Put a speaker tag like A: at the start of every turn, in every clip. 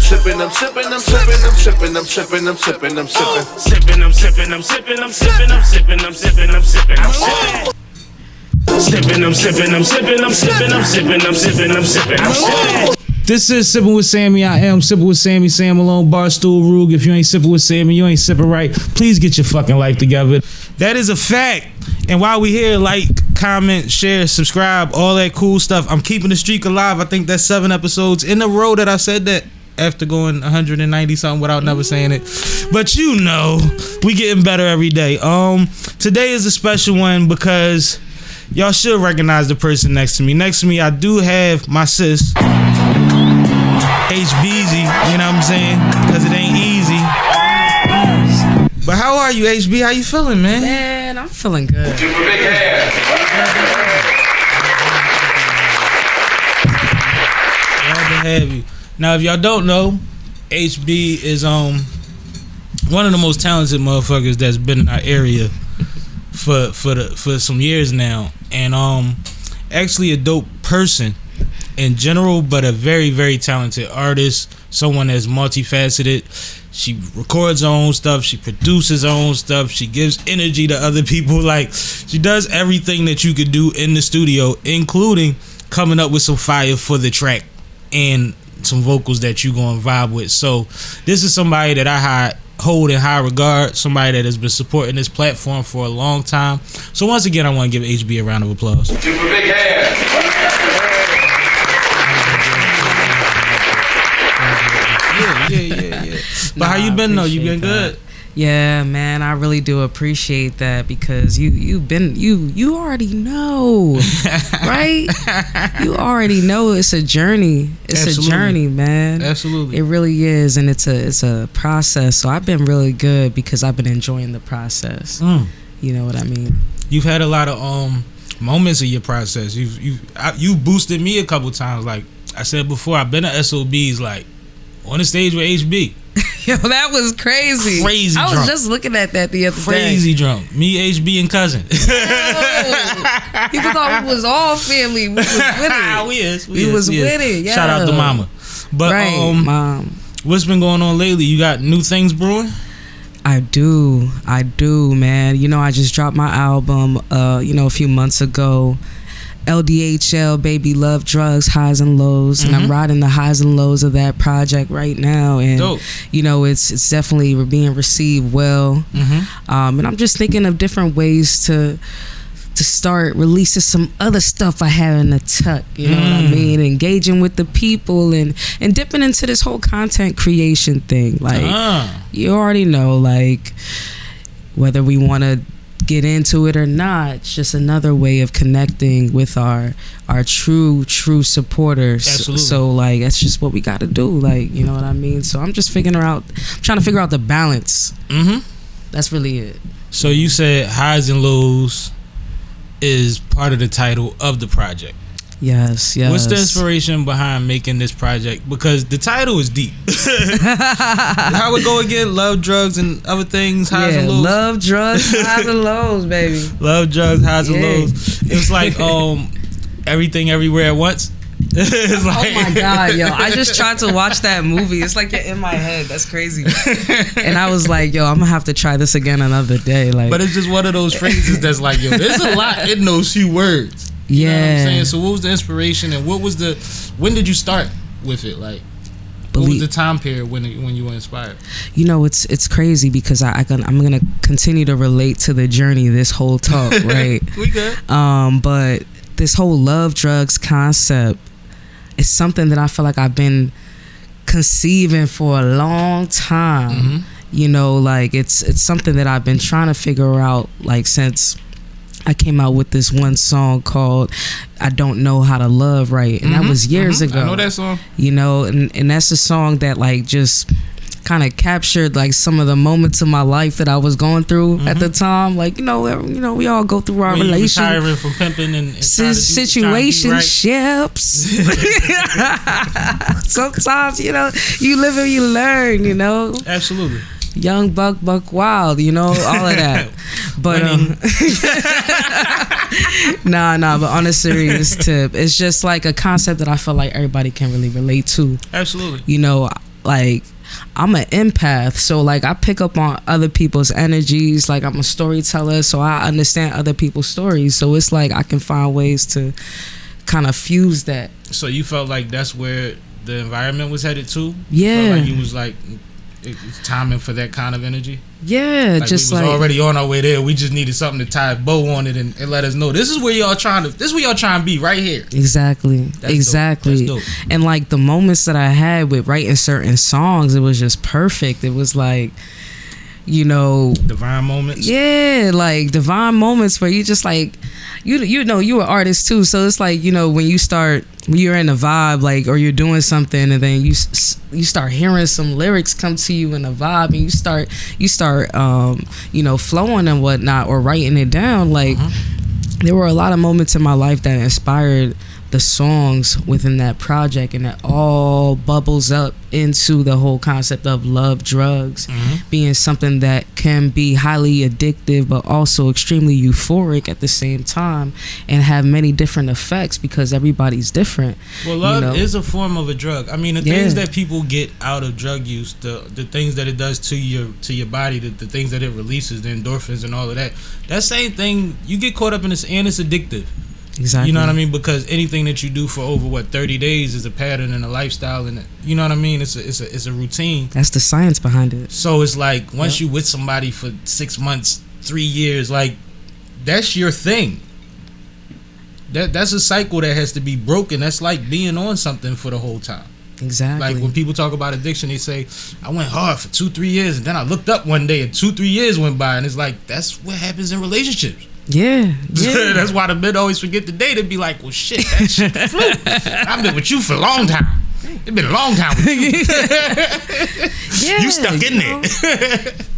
A: sipping, I'm sipping, I'm sipping, I'm sipping, I'm sipping, I'm sipping, I'm sipping.
B: Sipping, I'm sipping, I'm sipping, I'm sipping, I'm sipping, I'm sipping, I'm sipping, I'm sipping. Sipping, I'm sipping, I'm sipping, I'm sipping, I'm sipping, I'm sipping, I'm sipping, I'm sipping.
C: This is Sippin' with Sammie. I am Sippin' with Sammie, Sam Malone, Barstool, Rug. If you ain't sippin' with Sammie, you ain't sippin' right. Please get your fucking life together. That is a fact. And while we here, like, comment, share, subscribe, all that cool stuff. I'm keeping the streak alive. I think that's 7 episodes in a row that I said that after going 190 something without never saying it. But you know, we getting better every day. Today is a special one because y'all should recognize the person next to me. Next to me, I do have my sis, HBZ, you know what I'm saying? Because it ain't easy. But how are you, HB? How you feeling, man?
D: Man, I'm feeling good.
A: Super big hair.
C: Glad to have you. Now, if y'all don't know, HB is one of the most talented motherfuckers that's been in our area for some years now, and actually a dope person in general, but a very, very talented artist, someone that's multifaceted. She records her own stuff, she produces her own stuff, she gives energy to other people. Like, she does everything that you could do in the studio, including coming up with some fire for the track and some vocals that you gonna vibe with. So this is somebody that I hold in high regard, somebody that has been supporting this platform for a long time. So once again, I want to give HB a round of applause.
A: Super big hair.
C: Yeah. But how you been though? You been good?
D: Yeah, man, I really do appreciate that because you already know, right? You already know it's a journey. It's
C: Absolutely.
D: a journey, man.
C: Absolutely.
D: It really is, and it's a process. So I've been really good because I've been enjoying the process. You know what I mean?
C: You've had a lot of moments of your process. You've boosted me a couple times. Like I said before, I've been at SOBs, like on the stage with HB.
D: Yo, that was crazy.
C: Crazy
D: I was
C: drunk.
D: just looking at that the other day.
C: Crazy drunk. Me, HB, and cousin.
D: People thought we was all family. We was with it.
C: We
D: was with it. Yeah.
C: Shout out to Mama. But
D: right, Mom.
C: What's been going on lately? You got new things brewing?
D: I do, man. You know, I just dropped my album, a few months ago. LDHL, Baby Love Drugs, Highs and Lows, and I'm riding the highs and lows of that project right now, and
C: dope.
D: You know, it's definitely being received well, and I'm just thinking of different ways to start releasing some other stuff I have in the tuck, you know what I mean? Engaging with the people and dipping into this whole content creation thing. Like, you already know, like, whether we want to get into it or not, it's just another way of connecting with our true supporters.
C: Absolutely.
D: So like, that's just what we got to do, like, you know what I mean? So I'm just trying to figure out the balance. That's really it.
C: So you said Highs and Lows is part of the title of the project.
D: Yes.
C: What's the inspiration behind making this project? Because the title is deep. How it go again? Love, drugs, and other things. Highs and lows.
D: Love, drugs, highs and lows, baby.
C: Love, drugs, highs and lows. It's like everything, everywhere at once. It's like,
D: oh my God, yo! I just tried to watch that movie. It's like you're in my head. That's crazy. And I was like, yo, I'm gonna have to try this again another day. Like,
C: but it's just one of those phrases that's like, yo, there's a lot in those few words. You know what I'm saying? So what was the inspiration, and when did you start with it? Like, what was the time period when you were inspired?
D: You know, it's crazy because I'm gonna continue to relate to the journey this whole talk, right?
C: We good.
D: But this whole love drugs concept is something that I feel like I've been conceiving for a long time. You know, like it's something that I've been trying to figure out, like, since I came out with this one song called I Don't Know How to Love Right, and that was years ago.
C: I know that song. You
D: know, and that's a song that like just kind of captured like some of the moments of my life that I was going through at the time. Like, you know, we all go through our relationship,
C: retiring from pimping and
D: situationships. Sometimes, you know, you live and you learn, you know.
C: Absolutely.
D: Young buck wild, you know, all of that. But but on a serious tip, it's just like a concept that I feel like everybody can really relate to.
C: Absolutely.
D: You know, like I'm an empath, so like I pick up on other people's energies. Like I'm a storyteller, so I understand other people's stories. So it's like I can find ways to kind of fuse that.
C: So you felt like that's where the environment was headed to?
D: Yeah.
C: You felt like you was like, it's timing for that kind of energy?
D: Yeah,
C: like
D: just
C: we was
D: like
C: already on our way there. We just needed something to tie a bow on it and let us know this is where y'all trying to be right here.
D: Exactly.
C: That's
D: exactly.
C: Dope. That's dope.
D: And like the moments that I had with writing certain songs, it was just perfect. It was like, you know,
C: divine moments.
D: Yeah, like divine moments where you just like, you know, you're an artist too, so it's like, you know, when you're in a vibe, like, or you're doing something, and then you start hearing some lyrics come to you in a vibe, and you start you know, flowing and whatnot, or writing it down. Like, there were a lot of moments in my life that inspired the songs within that project, and it all bubbles up into the whole concept of love, drugs being something that can be highly addictive but also extremely euphoric at the same time, and have many different effects because everybody's different.
C: Well, love is a form of a drug. I mean, the things that people get out of drug use, the things that it does to your body, the things that it releases, the endorphins and all of that same thing, you get caught up in this, and it's addictive.
D: Exactly.
C: You know what I mean? Because anything that you do for over 30 days is a pattern and a lifestyle, and you know what I mean? It's a routine.
D: That's the science behind it.
C: So it's like once you with somebody for 6 months, 3 years, like that's your thing. That's a cycle that has to be broken. That's like being on something for the whole time.
D: Exactly.
C: Like when people talk about addiction, they say, I went hard for 2-3 years, and then I looked up one day and 2-3 years went by, and it's like that's what happens in relationships.
D: Yeah.
C: That's why the men always forget the day. They be like, well, shit, that shit flew. I've been with you for a long time. It's been a long time with you.
D: Yeah,
C: you stuck in there.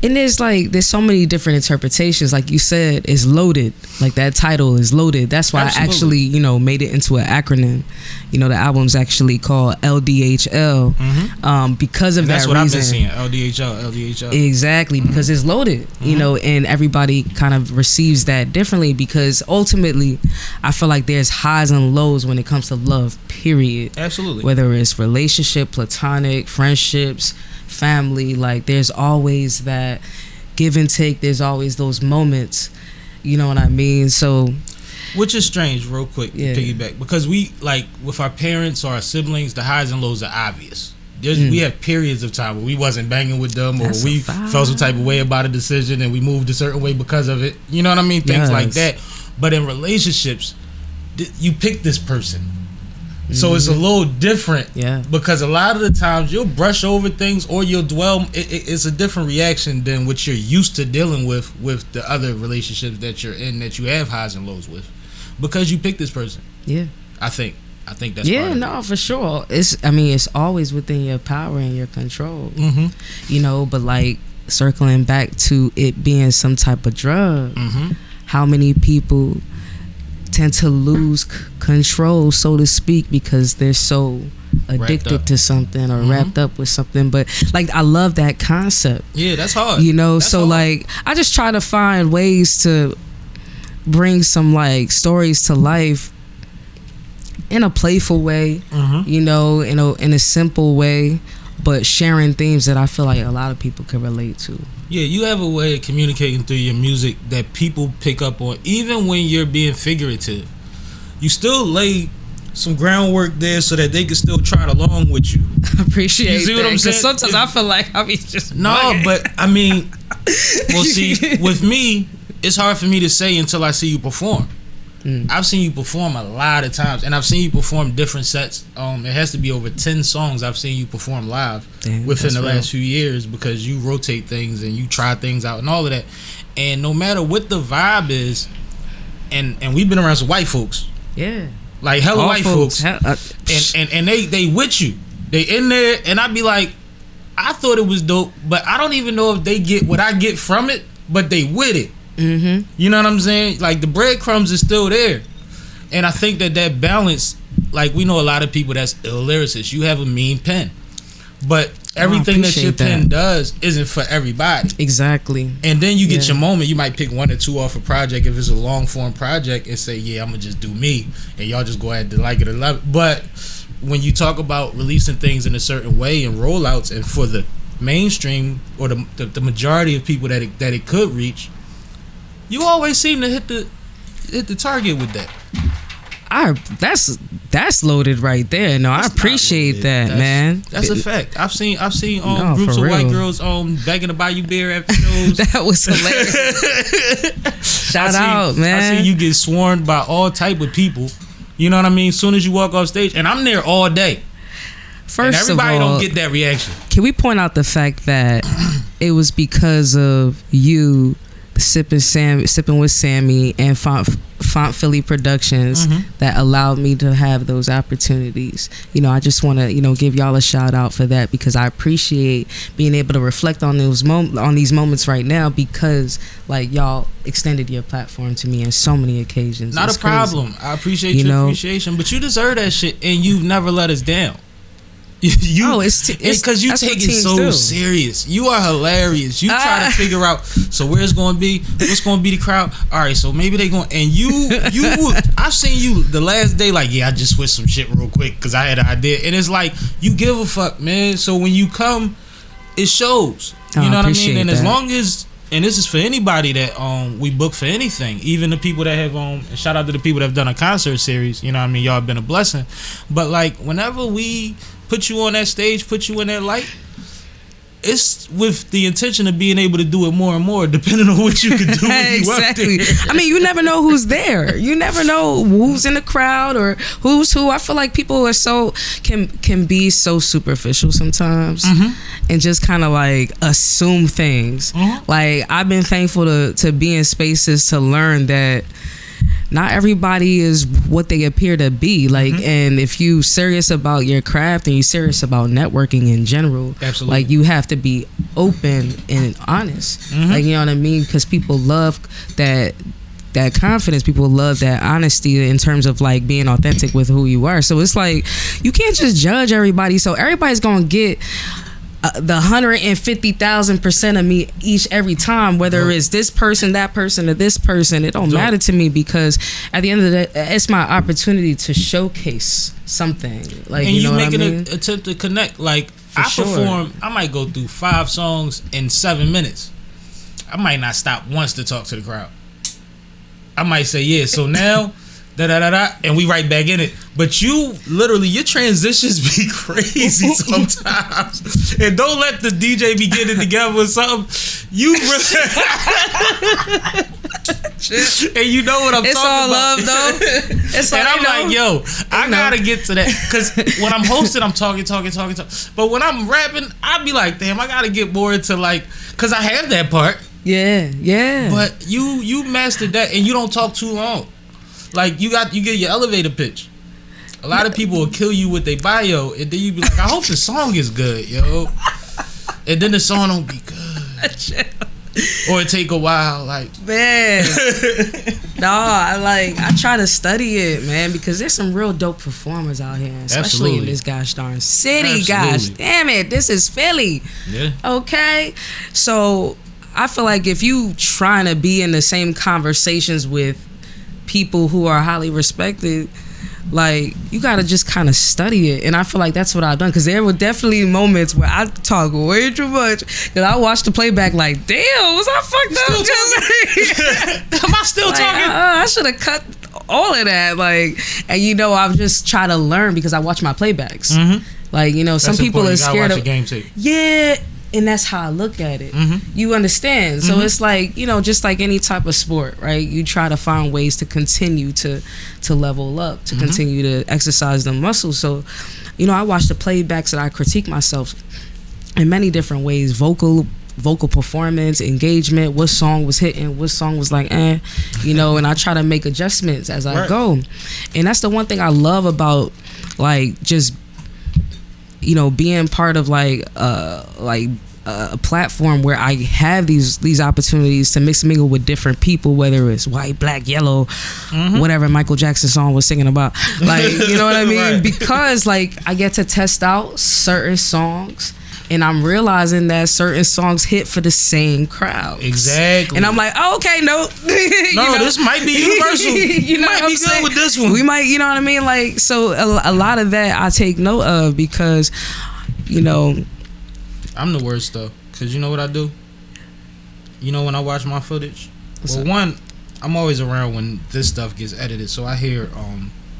D: And there's so many different interpretations. Like you said, it's loaded. Like that title is loaded. That's why I actually, you know, made it into an acronym. You know, the album's actually called LDHL because of that reason.
C: That's what I've been seeing. LDHL.
D: Exactly, because it's loaded, you know, and everybody kind of receives that differently, because ultimately I feel like there's highs and lows when it comes to love, period.
C: Absolutely.
D: Whether it's relationship, platonic, friendships, family, like there's always that give and take. There's always those moments, you know what I mean? So,
C: which is strange, real quick, to piggyback, because we, like, with our parents or our siblings, the highs and lows are obvious. We have periods of time where we wasn't banging with them, or we felt some type of way about a decision and we moved a certain way because of it. You know what I mean? Things like that. But in relationships, you pick this person. So it's a little different, because a lot of the times you'll brush over things, or you'll dwell. It's a different reaction than what you're used to dealing with the other relationships that you're in, that you have highs and lows with, because you pick this person. Yeah, I think that's part of it.
D: For sure. It's always within your power and your control. You know, but like circling back to it being some type of drug, how many people tend to lose control, so to speak, because they're so addicted to something or wrapped up with something. But like, I love that concept.
C: Yeah, that's hard.
D: You know,
C: that's
D: so
C: hard.
D: like I just try to find ways to bring some like stories to life in a playful way, you know, in a simple way, but sharing themes that I feel like a lot of people can relate to.
C: Yeah, you have a way of communicating through your music that people pick up on, even when you're being figurative. You still lay some groundwork there so that they can still trot along with you.
D: I appreciate
C: you see
D: that.
C: what I'm saying?
D: Sometimes I feel like I be just
C: but I mean, well, see, with me, it's hard for me to say until I see you perform. I've seen you perform a lot of times, and I've seen you perform different sets. It has to be over 10 songs I've seen you perform live within the last few years, because you rotate things and you try things out and all of that. And no matter what the vibe is, and we've been around some white folks, like hella white folks, and they with you, they in there, and I be like, I thought it was dope, but I don't even know if they get what I get from it, but they with it. You know what I'm saying? Like the breadcrumbs is still there, and I think that balance. Like, we know a lot of people that's ill lyricists. You have a mean pen, but everything that your pen does isn't for everybody.
D: Exactly.
C: And then you get your moment. You might pick 1 or 2 off a project if it's a long form project, and say, yeah, I'm gonna just do me, and y'all just go ahead to like it or love it. But when you talk about releasing things in a certain way and rollouts, and for the mainstream or the majority of people that it could reach, you always seem to hit the target with that.
D: That's loaded right there. No, I appreciate that, man.
C: That's a fact. I've seen
D: No,
C: groups
D: for
C: of white
D: real.
C: girls begging to buy you beer after shows.
D: That was hilarious. Shout out, man.
C: I see you get swarmed by all type of people. You know what I mean? As soon as you walk off stage, and I'm there all day.
D: First
C: and everybody
D: of all,
C: don't get that reaction.
D: can we point out the fact that it was because of you, Sippin' with Sammie, and Font Philly Productions that allowed me to have those opportunities. You know, I just want to, give y'all a shout out for that, because I appreciate being able to reflect on these moments right now, because like y'all extended your platform to me on so many occasions.
C: Not
D: It's
C: a
D: crazy.
C: problem. I appreciate your appreciation, but you deserve that shit, and you've never let us down. It's because you
D: that's
C: take
D: what
C: it
D: teams
C: so
D: do.
C: serious. You are hilarious. You try to figure out, so where's going to be, what's going to be the crowd. All right, so maybe they going, and I've seen you the last day like, yeah, I just switched some shit real quick because I had an idea, and it's like you give a fuck, man. So when you come, it shows. You know what I mean? And as long as, and this is for anybody that we book for anything, even the people that have and shout out to the people that have done a concert series. You know what I mean? Y'all have been a blessing. But like whenever we put you on that stage, put you in that light, it's with the intention of being able to do it more and more, depending on what you can do when you
D: Exactly.
C: up there.
D: I mean, you never know who's there. You never know who's in the crowd or who's who. I feel like people are can be so superficial sometimes, and just kind of like assume things. Like I've been thankful to be in spaces to learn that not everybody is what they appear to be. Like, and if you serious about your craft and you serious about networking in general,
C: Absolutely.
D: like you have to be open and honest. Like, you know what I mean? Because people love that confidence. People love that honesty in terms of like being authentic with who you are. So it's like you can't just judge everybody. So everybody's gonna get the 150,000% of me every time, whether it's this person, that person, or this person. It don't matter to me, because at the end of the day, it's my opportunity to showcase something. Like,
C: And
D: you know
C: making
D: what I mean?
C: an attempt to connect. Like
D: sure.
C: perform, I might go through 5 songs in 7 minutes. I might not stop once to talk to the crowd. I might say, yeah, so now and we right back in it. But you literally, your transitions be crazy sometimes. And don't let the DJ be getting together with something. You really and you know what I'm
D: It's
C: talking
D: all
C: about.
D: love, though. It's
C: And
D: like,
C: I'm like, yo, I gotta get to that. Because when I'm hosting, I'm talking. But when I'm rapping, I be like, damn, I gotta get more into like, because I have that part.
D: Yeah.
C: But you mastered that, and you don't talk too long. Like you get your elevator pitch. A lot of people will kill you with their bio, and then you be like, I hope the song is good, yo. And then the song don't be good, or it take a while. Like,
D: Man, no, I try to study it, man, because there's some real dope performers out here, especially
C: Absolutely.
D: in this gosh darn city.
C: Absolutely.
D: Gosh damn it, this is Philly.
C: yeah,
D: Okay, so I feel like if you trying to be in the same conversations with people who are highly respected, like you gotta just kind of study it. And I feel like that's what I've done, because there were definitely moments where I talk way too much, because I watched the playback like, damn, was I fucked up?
C: am I still
D: Like,
C: talking?
D: I should have cut all of that. Like, and I've just tried to learn because I watch my playbacks. Like, some
C: That's
D: people
C: important.
D: are
C: You gotta
D: scared
C: watch
D: of
C: the game tape.
D: Yeah, and that's how I look at it. You understand? So it's like, just like any type of sport, right? You try to find ways to continue to level up, to continue to exercise the muscles. So, I watch the playbacks and I critique myself in many different ways: vocal performance, engagement, what song was hitting, what song was like, and I try to make adjustments as I go. And that's the one thing I love about like just being part of like a platform where I have these opportunities to mix and mingle with different people, whether it's white, black, yellow, whatever Michael Jackson song was singing about, like, you know what I mean?
C: Right.
D: Because like I get to test out certain songs, and I'm realizing that certain songs hit for the same crowd.
C: Exactly.
D: And I'm like, oh, okay, no.
C: No, this might be universal.
D: You know
C: might
D: what
C: be
D: I'm saying?
C: good with this this one.
D: We might, you know what I mean? Like, so a lot of that I take note of because, you know.
C: I'm the worst though, cause you know what I do. You know when I watch my footage. One, I'm always around when this stuff gets edited, so I hear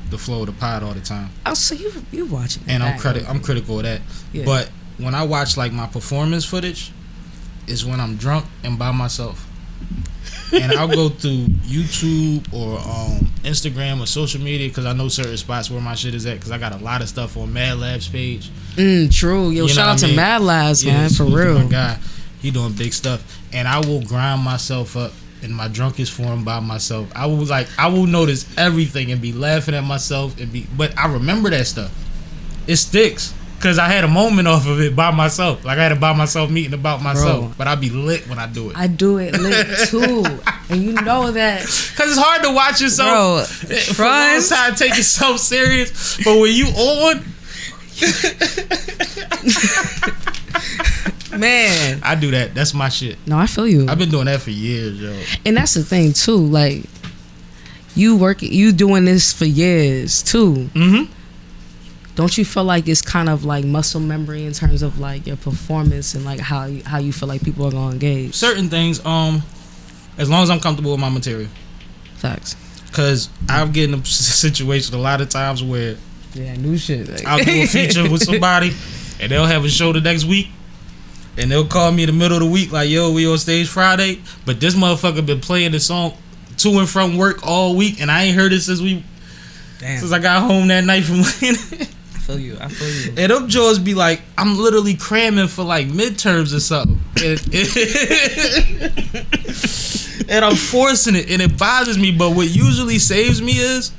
C: the flow of the pod all the time.
D: Oh, so you watching it?
C: And I'm critical of that. Yeah. But when I watch like my performance footage, is when I'm drunk and by myself. And I'll go through YouTube or Instagram or social media because I know certain spots where my shit is at because I got a lot of stuff on Mad Lab's page.
D: True. Yo, shout out to Mad Labs, man, for real.
C: My guy, he doing big stuff. And I will grind myself up in my drunkest form by myself. I will notice everything and be laughing at myself but I remember that stuff. It sticks. Cause I had a moment off of it by myself. Like I had a by myself meeting about myself. Bro, but I be lit when I do it.
D: I do it lit too. And you know that.
C: Cause it's hard to watch yourself for a long time, take yourself serious. But when you on,
D: man,
C: I do that. That's my shit.
D: No, I feel you.
C: I've been doing that for years, yo.
D: And that's the thing too. Like you doing this for years too. Mm-hmm. Don't you feel like it's kind of like muscle memory in terms of like your performance and like how you feel like people are gonna engage?
C: Certain things, as long as I'm comfortable with my material.
D: Facts.
C: Cause I've get in a situation a lot of times where
D: new shit. Like.
C: I'll do a feature with somebody and they'll have a show the next week and they'll call me in the middle of the week like, yo, we on stage Friday, but this motherfucker been playing the song to and from work all week and I ain't heard it since I got home that night from
D: I feel you.
C: And them jaws be like, I'm literally cramming for like midterms or something. And I'm forcing it and it bothers me. But what usually saves me is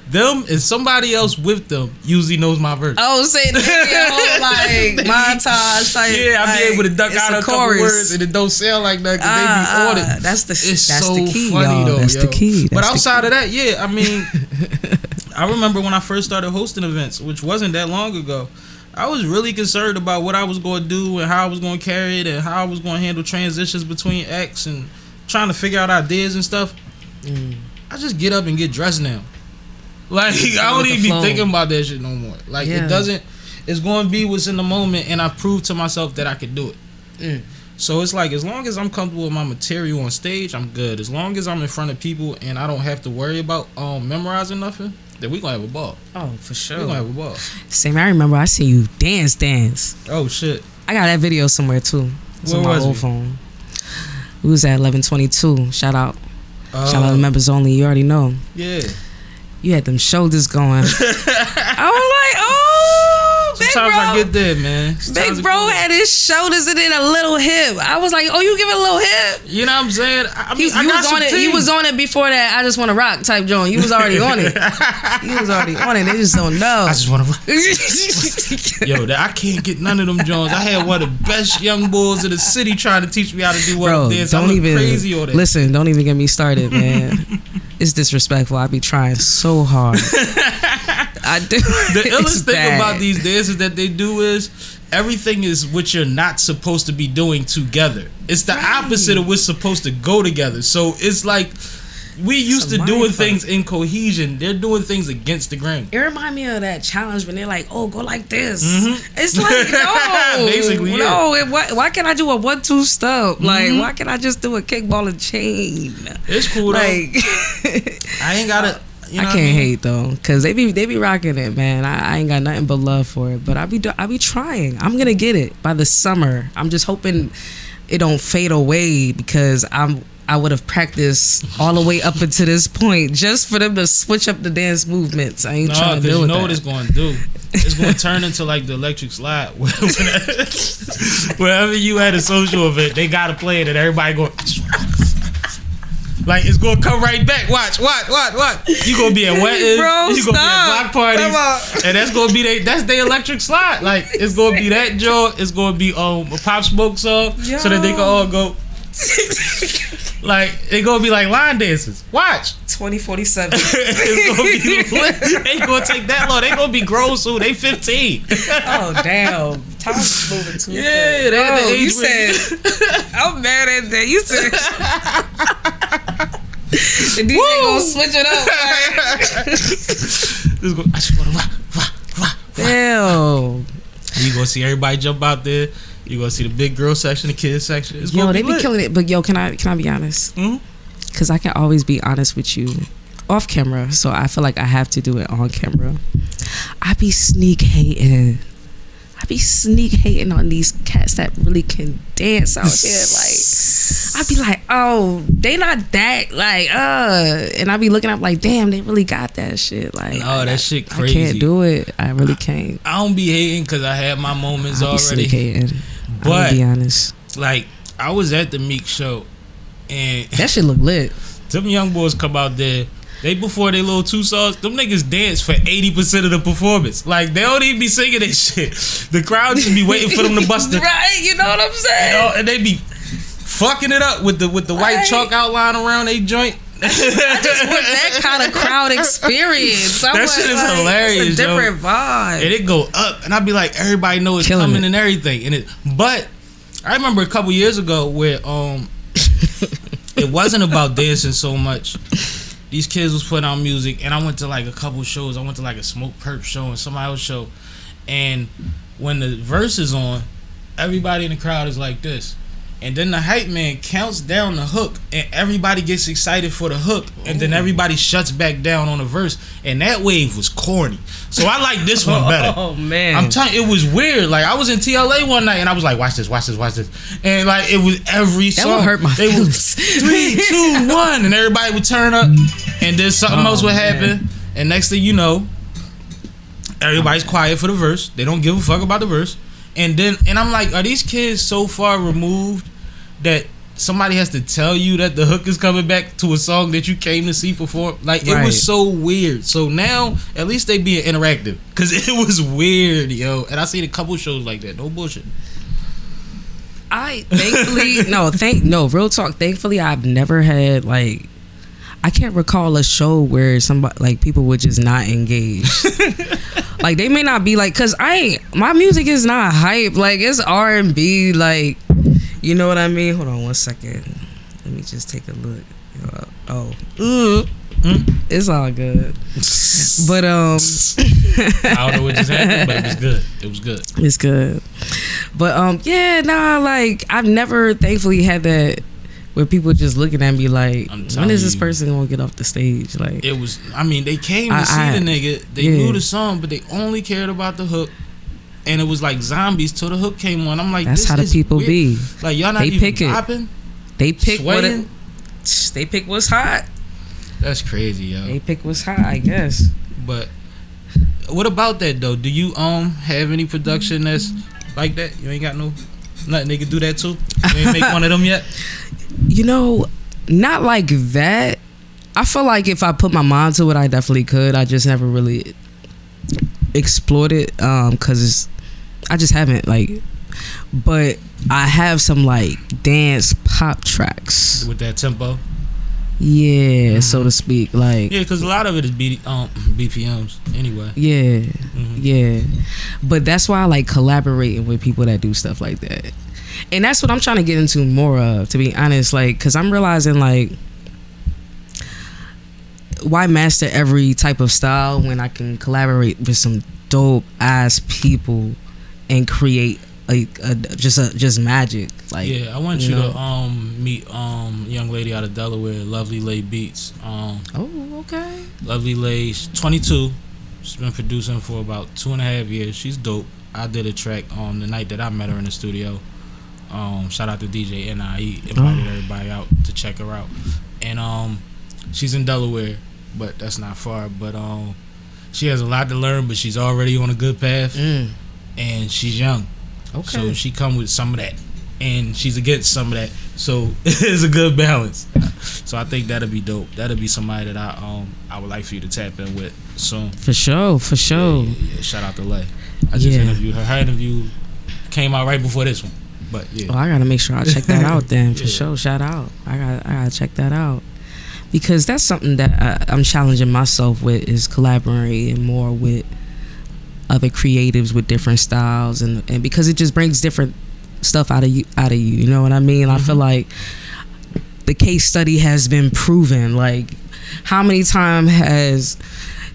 C: them and somebody else with them usually knows my verse.
D: Oh, say the whole like montage type.
C: Yeah, I be able to duck out a couple words and it don't sound like that because they be on it.
D: That's the key,
C: funny
D: y'all.
C: though.
D: That's the key.
C: But outside of that, yeah, I mean, I remember when I first started hosting events, which wasn't that long ago. I was really concerned about what I was going to do and how I was going to carry it and how I was going to handle transitions between acts and trying to figure out ideas and stuff. I just get up and get dressed now. Like, I don't even be thinking about that shit no more. Like, it's going to be what's in the moment, and I've proved to myself that I could do it. So it's like, as long as I'm comfortable with my material on stage, I'm good. As long as I'm in front of people and I don't have to worry about memorizing nothing, then we going to have a ball.
D: Oh, for sure.
C: We going to have a ball.
D: Same, I remember I seen you dance.
C: Oh, shit.
D: I got that video somewhere, too. It's
C: Where
D: on my
C: was
D: old
C: it?
D: phone. It was at 1122. Shout out. Shout out to members only. You already know.
C: Yeah.
D: You had them shoulders going. I was like, oh, big
C: Sometimes
D: bro.
C: I get there, man.
D: Big bro had his shoulders and then a little hip. I was like, oh, you give it a little hip.
C: You know what I'm saying? I mean,
D: He was on it before that. I just want to rock type joint. You was already on it. He was already on it. They just don't know.
C: I just want to. Yo, I can't get none of them joints. I had one of the best young boys in the city trying to teach me how to do what I'm dance. I look crazy on that.
D: Listen, don't even get me started, man. It's disrespectful. I be trying so hard. I do.
C: The illest thing about these dances that they do is everything is what you're not supposed to be doing together. It's the opposite of what's supposed to go together. So it's like we used to doing things in cohesion. They're doing things against the grain.
D: It remind me of that challenge when they're like, "Oh, go like this." Mm-hmm. It's like, no,
C: basically,
D: no. Why can't I do a 1-2 step? Mm-hmm. Like, why can't I just do a kickball and chain?
C: It's cool though.
D: Like,
C: I ain't gotta. You know
D: I can't hate though, cause they be rocking it, man. I ain't got nothing but love for it, but I be trying. I'm gonna get it by the summer. I'm just hoping it don't fade away because I would have practiced all the way up until this point just for them to switch up the dance movements. I ain't trying to do it.
C: You know what it's going to do? It's going to turn into like the electric slide. Wherever you at a social event, they got to play it and everybody going. Like, it's going to come right back. Watch. You going to be at weddings.
D: Bro,
C: you going to be at block parties. And that's going to be that's their electric slide. Like, it's going to be that joint. It's going to be a Pop Smoke song so that they can all go. Like, it gonna be like line dances. Watch
D: 2047.
C: It's gonna be lit. They gonna take that long. They gonna be grown soon. They 15.
D: Oh damn, time's moving too.
C: Yeah, they
D: you said. I'm mad at that. You said. The DJ gonna switch it up. Right?
C: I just wanna rock.
D: Ew.
C: You gonna see everybody jump out there. You gonna see the big girl section, the kids section. It's
D: Yo,
C: gonna
D: they
C: be
D: be
C: lit.
D: killing it. But yo, can I be honest? Because I can always be honest with you off camera. So I feel like I have to do it on camera. I be sneak hating. On these cats that really can dance out here. Like, I be like, oh, they not that, like, and I be looking up like, damn, they really got that shit. Like,
C: No, that shit crazy.
D: I can't do it. I really can't.
C: I don't be hating because I had my moments
D: I be
C: already.
D: sneak hating. I'm
C: But
D: gonna be honest.
C: like, I was at the Meek show, and
D: That shit look lit.
C: them young boys come out there. They before they little 2 songs, them niggas dance for 80% of the performance. Like, they don't even be singing that shit. The crowd just be waiting for them to bust it.
D: Right, you know what I'm saying?
C: And they be fucking it up with the white chalk outline around they joint.
D: I just want that kind of crowd experience.
C: That shit is hilarious,
D: It's a different vibe.
C: And it go up, and I be like, everybody know it's
D: Killing
C: coming
D: it.
C: and everything. But I remember a couple years ago where it wasn't about dancing so much. These kids was putting out music, and I went to like a couple shows. I went to like a Smoke Perp show and somebody else show, and when the verse is on, everybody in the crowd is like this. And then the hype man counts down the hook, and everybody gets excited for the hook, and then everybody shuts back down on the verse, and that wave was corny. So I like this one better.
D: Oh man,
C: I'm telling you, it was weird. Like, I was in TLA one night, and I was like, watch this. And like, it was every song.
D: That would hurt my
C: They
D: feelings.
C: was 3, 2, 1, and everybody would turn up, and then something else would happen, and next thing you know, everybody's quiet for the verse. They don't give a fuck about the verse. And I'm like, are these kids so far removed that somebody has to tell you that the hook is coming back to a song that you came to see perform? Like, it
D: Right.
C: was so weird. So now, at least they being interactive, because it was weird, yo. And I seen a couple shows like that. No bullshit.
D: I thankfully real talk. Thankfully, I've never had like. I can't recall a show where somebody like people would just not engage. Like, they may not be like, cause my music is not hype. Like, it's R&B. Like, you know what I mean? Hold on 1 second. Let me just take a look. It's all good. But
C: I don't know what just happened, but it was good. It was good.
D: It's good. But like, I've never thankfully had that where people just looking at me like,
C: I'm
D: when
C: telling
D: is this
C: you.
D: person gonna get off the stage? Like,
C: It was, I mean, they came to see the nigga. They knew the song, but they only cared about the hook. And it was like zombies till the hook came on. I'm like,
D: that's
C: this
D: how the
C: is
D: people
C: weird.
D: be.
C: Like, y'all not
D: They
C: even
D: pick it.
C: bopping?
D: They pick
C: Swaying?
D: they pick what's hot.
C: That's crazy, yo.
D: They pick what's hot, I guess.
C: But what about that though? Do you have any production that's like that? You ain't got nothing they can do that too? You ain't make one of them yet?
D: You know, not like that. I feel like if I put my mind to it, I definitely could. I just never really explored it because I just haven't, like. But I have some like dance pop tracks
C: With that tempo?
D: Yeah, so to speak. Like,
C: yeah, because a lot of it is BPMs anyway.
D: Yeah, yeah. But that's why I like collaborating with people that do stuff like that. And that's what I'm trying to get into more of, to be honest. Like, because I'm realizing, like, why master every type of style when I can collaborate with some dope ass people and create just magic. Like,
C: yeah, I want you to meet young lady out of Delaware, Lovely Lay Beats.
D: Oh, okay.
C: Lovely Lay, she's 22. She's been producing for about 2.5 years. She's dope. I did a track on the night that I met her in the studio. Shout out to DJ N.I. He invited everybody out to check her out. And she's in Delaware, but that's not far. But she has a lot to learn, but she's already on a good path. And she's young. Okay. So she come with some of that, and she's against some of that. So it's a good balance. So I think that'll be dope. That'll be somebody that I would like for you to tap in with soon.
D: For sure. Yeah.
C: Shout out to Lay. I just interviewed her. Her interview came out right before this one. But yeah.
D: Oh, I gotta make sure I check that out then. For sure. Shout out. I gotta check that out. Because that's something that I'm challenging myself with, is collaborating more with other creatives with different styles, and because it just brings different stuff out of you, you know what I mean? I feel like the case study has been proven. Like, how many times has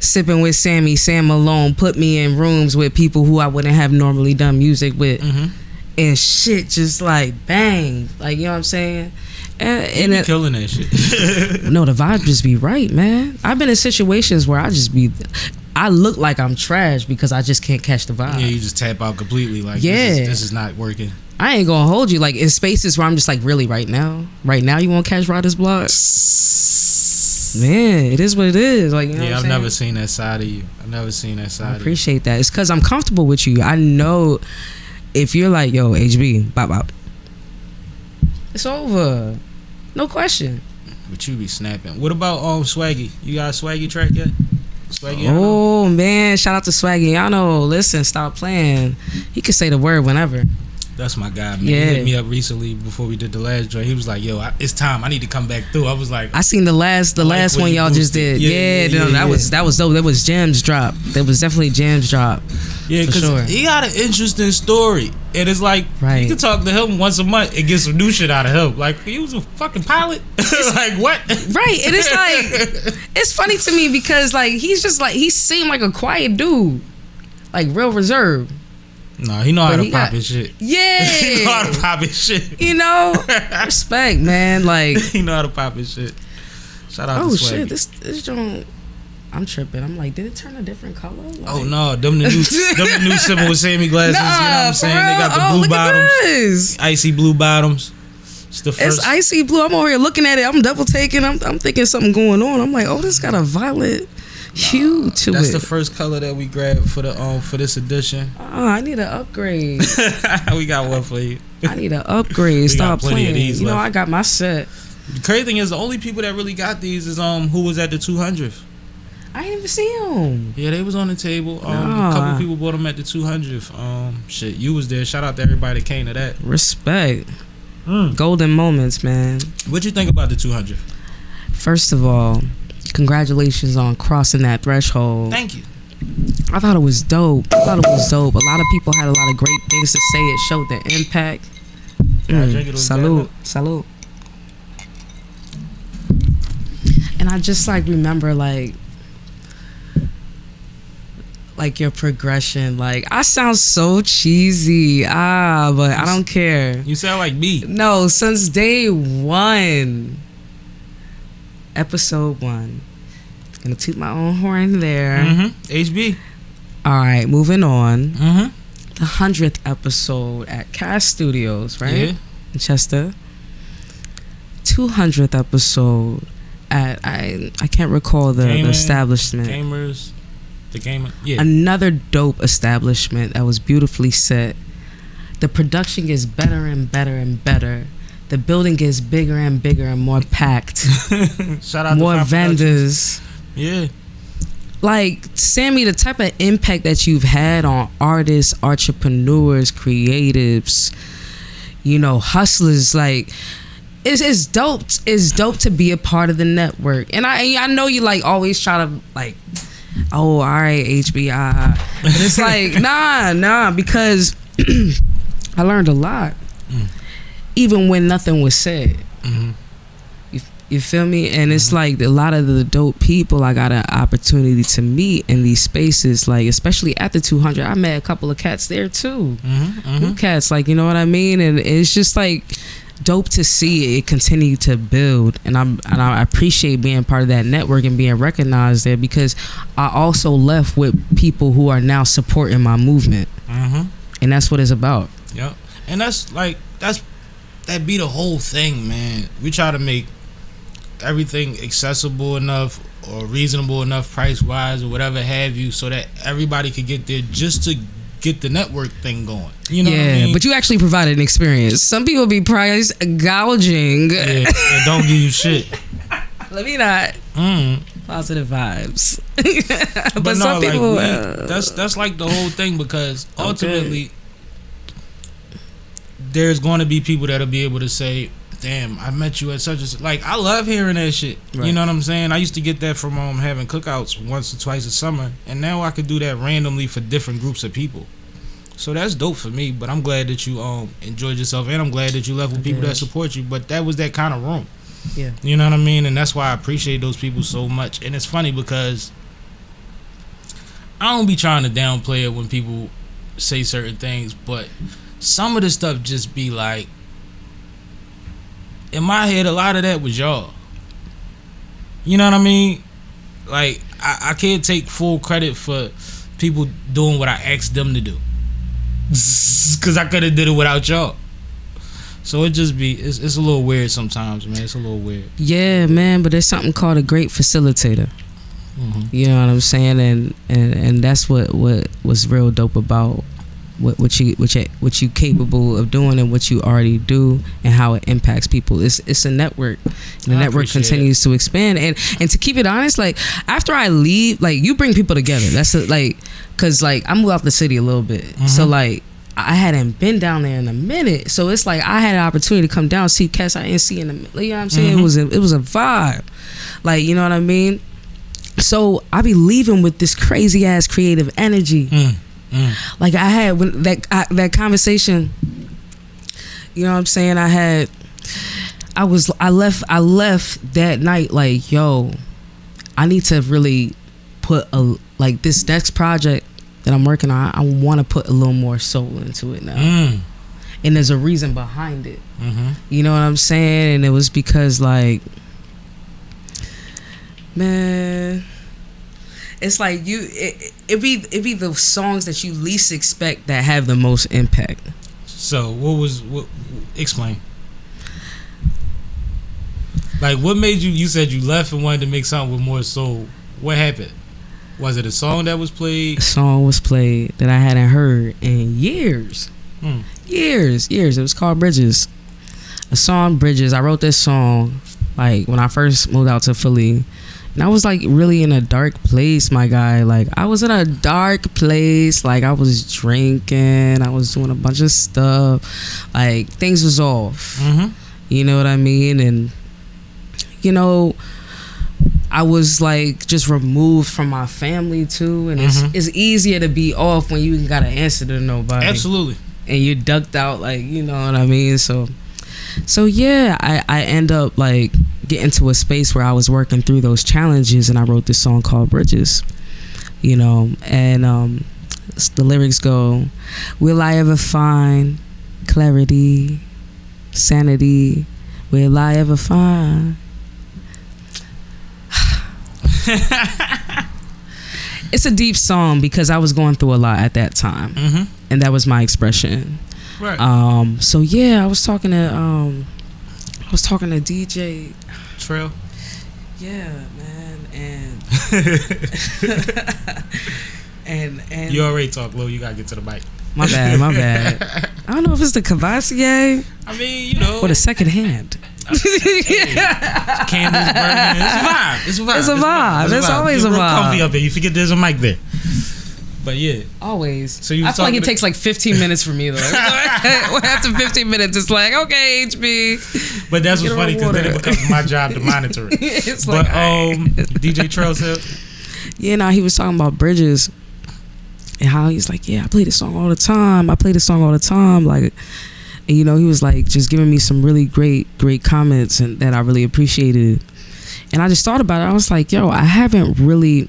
D: Sipping with Sammie, Sam Malone put me in rooms with people who I wouldn't have normally done music with, and shit just like bang, like, you know what I'm saying? And
C: you killing that shit.
D: No, the vibe just be right, man. I've been in situations where I look like I'm trash because I just can't catch the vibe.
C: Yeah, you just tap out completely. Like,
D: yeah,
C: this is not working.
D: I ain't gonna hold you. Like, in spaces where I'm just like, really, right now you won't catch Ryder's block? Man, it is what it is. Like, you know
C: yeah,
D: I've
C: never seen that side of you. I've never seen that side.
D: I appreciate that. It's because I'm comfortable with you. I know if you're like, yo, HB, bop bop, it's over, no question.
C: But you be snapping. What about Swaggy? You got a Swaggy track yet? Swaggy,
D: oh man, shout out to Swaggy. Y'all know. Listen, stop playing. He can say the word whenever.
C: That's my guy, man.
D: Yeah.
C: He hit me up recently before we did the last joint. He was like, "Yo, it's time. I need to come back through." I was like,
D: I seen the last one y'all just did. That was dope. That was gems drop. That was definitely gems drop.
C: Yeah, because
D: sure.
C: he got an interesting story, and it's like you can talk to him once a month and get some new shit out of him. Like, he was a fucking pilot. Like, what?
D: Right, and it's like, it's funny to me because like he's just like, he seemed like a quiet dude, like real reserved.
C: No, he know how to pop his shit.
D: Yeah.
C: He know how to pop his shit.
D: You know? Respect, man. Like,
C: he know how to pop his shit. Shout out to Swaggy.
D: Oh shit, this joint, I'm tripping. I'm like, did it turn a different color? Like,
C: oh no, them the new SippinWitSammie glasses.
D: Nah,
C: you know what I'm saying?
D: real?
C: They got the blue
D: look
C: bottoms.
D: At this.
C: Icy blue bottoms. It's the first.
D: It's icy blue. I'm over here looking at it. I'm double taking. I'm thinking something going on. I'm like, oh, this got a violet hue to
C: That's
D: it.
C: the first color that we grabbed for the for this edition.
D: Oh, I need an upgrade.
C: We got one for you.
D: I need an upgrade. Stop playing. You know, I got my set.
C: The crazy thing is, the only people that really got these is who was at the 200th.
D: I didn't even see them.
C: Yeah, they was on the table. A couple people bought them at the 200th. Shit, you was there. Shout out to everybody that came to that.
D: Respect. Golden moments, man.
C: What you think about the 200th?
D: First of all, congratulations on crossing that threshold.
C: Thank you.
D: I thought it was dope. A lot of people had a lot of great things to say. It showed the impact. Salute. And I just like remember like your progression. Like, I sound so cheesy. But I don't care.
C: You sound like me.
D: No, since day one. Episode 1. Gonna toot my own horn there.
C: HB.
D: Alright, moving on. The 100th episode at Cast Studios, right?
C: Yeah.
D: In Chester. 200th episode at I can't recall the establishment.
C: The gamer. Yeah.
D: Another dope establishment that was beautifully set. The production gets better and better and better. The building gets bigger and bigger and more packed.
C: Shout out
D: more
C: to
D: vendors.
C: Yeah.
D: Like, Sammie, the type of impact that you've had on artists, entrepreneurs, creatives, you know, hustlers, like, it's dope. It's dope to be a part of the network. And I know you like always try to like, oh, all right, HBI. But it's like, nah, because I learned a lot. Even when nothing was said. You feel me? And it's like a lot of the dope people I got an opportunity to meet in these spaces, like especially at the 200. I met a couple of cats there too. New cats, like, you know what I mean? And it's just like dope to see it continue to build. And I appreciate being part of that network and being recognized there, because I also left with people who are now supporting my movement. And that's what it's about.
C: Yep. And that be the whole thing, man. We try to make everything accessible enough or reasonable enough price wise or whatever have you, so that everybody could get there, just to get the network thing going. You know what I mean?
D: But you actually provided an experience. Some people be price gouging.
C: Yeah, and don't give you shit.
D: Let me not. Positive vibes.
C: but no,
D: some people,
C: like that's like the whole thing, because ultimately there's going to be people that'll be able to say, damn, I met you at such and such. Like, I love hearing that shit. Right. You know what I'm saying? I used to get that from having cookouts once or twice a summer, and now I could do that randomly for different groups of people. So that's dope for me. But I'm glad that you enjoyed yourself, and I'm glad that you left with people that support you. But that was that kind of room.
D: Yeah.
C: You know what I mean? And that's why I appreciate those people so much. And it's funny because I don't be trying to downplay it when people say certain things, but some of the stuff just be like, in my head, a lot of that was y'all. You know what I mean? Like, I can't take full credit for people doing what I asked them to do. Because I could have did it without y'all. So it just be, it's a little weird sometimes, man. It's a little weird.
D: Yeah, man, but there's something called a great facilitator. You know what I'm saying? And that's what was real dope about what you capable of doing and what you already do and how it impacts people. It's a network, and the network continues to expand. And to keep it honest, like after I leave, like you bring people together. That's cause like I moved out the city a little bit, so like I hadn't been down there in a minute. So it's like I had an opportunity to come down, see cats I didn't see in the, you know what I'm saying? It was a vibe, like, you know what I mean? So I be leaving with this crazy ass creative energy. Like I had when that conversation, you know what I'm saying? I left that night like, yo, I need to really put like this next project that I'm working on. I want to put a little more soul into it now, and there's a reason behind it. You know what I'm saying? And it was because like, man, it's like it be the songs that you least expect that have the most impact.
C: So what explain? Like what made you said you left and wanted to make something with more soul. What happened? Was it a song that was played?
D: A song was played that I hadn't heard in years. Years. It was called Bridges. A song, Bridges. I wrote this song like when I first moved out to Philly. And I was like really in a dark place, my guy. Like I was in a dark place. Like I was drinking. I was doing a bunch of stuff. Like things was off. You know what I mean? And you know, I was like just removed from my family too. And it's easier to be off when you ain't got to answer to nobody.
C: Absolutely.
D: And you're ducked out, like, you know what I mean? So yeah, I end up like getting to a space where I was working through those challenges, and I wrote this song called Bridges, you know, and the lyrics go, will I ever find clarity, sanity, will I ever find? It's a deep song because I was going through a lot at that time, and that was my expression. Right. So yeah, I was talking to DJ
C: Trail.
D: Yeah, man, and
C: you already talk, Lil. You gotta get to the mic.
D: My bad. I don't know if it's the Cavassier.
C: I mean, you know,
D: or the second hand.
C: Candles burning. It's a vibe.
D: It's always a
C: real
D: vibe.
C: Comfy up there. You forget there's a mic there. But yeah,
D: always.
C: So you
D: I feel like it takes like 15 minutes for me though. After 15 minutes, it's like, okay, HB.
C: But that's what's funny because then it becomes my job to monitor it.
D: It's
C: but
D: like,
C: DJ Trail said,
D: yeah, nah, he was talking about Bridges and how he's like, yeah, I play this song all the time. Like, and, you know, he was like just giving me some really great comments and that I really appreciated. And I just thought about it. I was like, yo, I haven't really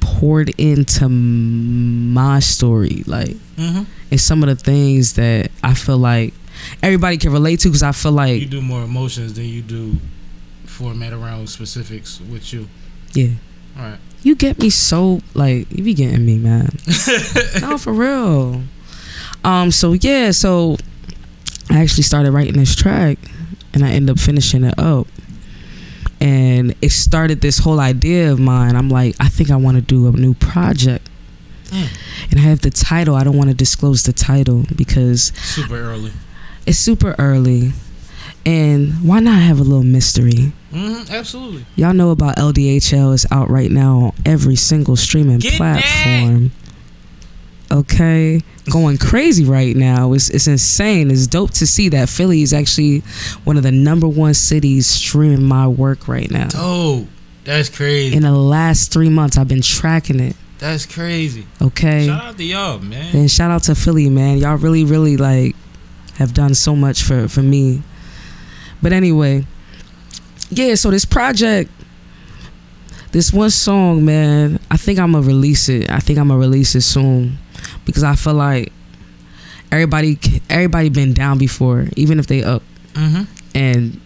D: poured into my story, like, and some of the things that I feel like everybody can relate to, because I feel like
C: you do more emotions than you do format around specifics with you.
D: Yeah.
C: All right.
D: You get me so, like, you be getting me, man. No, for real. So yeah, so I actually started writing this track, and I ended up finishing it up. And it started this whole idea of mine. I'm like, I think I want to do a new project. And I have the title. I don't want to disclose the title because
C: super early.
D: It's super early. And why not have a little mystery?
C: Absolutely.
D: Y'all know about LDHL. Is out right now on every single streaming platform. Okay, going crazy right now. It's insane. It's dope to see that Philly is actually one of the #1 cities streaming my work right now.
C: Oh, that's crazy.
D: In the last 3 months, I've been tracking it.
C: That's crazy.
D: Okay.
C: Shout out to y'all, man.
D: And shout out to Philly, man. Y'all really, really like have done so much for me. But anyway, yeah. So this project, this one song, man, I think I'm gonna release it. I think I'm gonna release it soon because I feel like everybody been down before, even if they up. And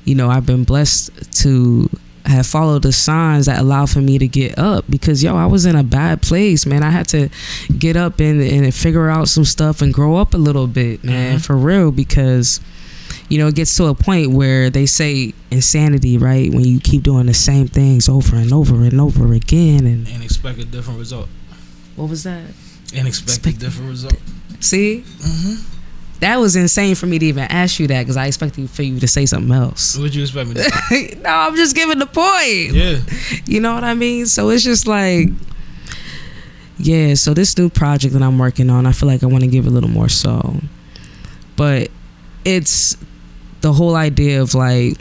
D: you know, I've been blessed to have followed the signs that allow for me to get up because I was in a bad place, man. I had to get up and figure out some stuff and grow up a little bit, man, for real, because you know, it gets to a point where they say insanity, right? When you keep doing the same things over and over and over again and
C: expect a different result.
D: What was that?
C: And expect a different result.
D: See? That was insane for me to even ask you that because I expected for you to say something else.
C: What'd you expect me to say?
D: No, I'm just giving the point.
C: Yeah.
D: You know what I mean? So it's just like, yeah, so this new project that I'm working on, I feel like I want to give a little more soul. But it's the whole idea of like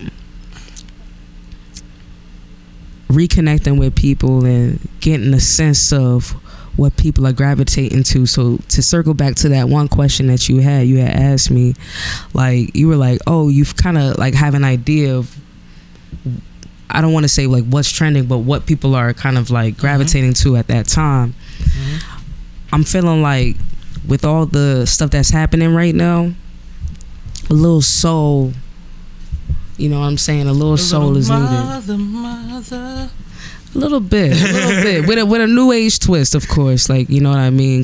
D: reconnecting with people and getting a sense of what people are gravitating to. So to circle back to that one question that you had asked me, like you were like, oh, you've kind of like have an idea of, I don't want to say like what's trending, but what people are kind of like gravitating to at that time. I'm feeling like with all the stuff that's happening right now, a little soul, you know what I'm saying, a little soul is needed.
C: Mother.
D: A little bit with a new age twist, of course, like, you know what I mean,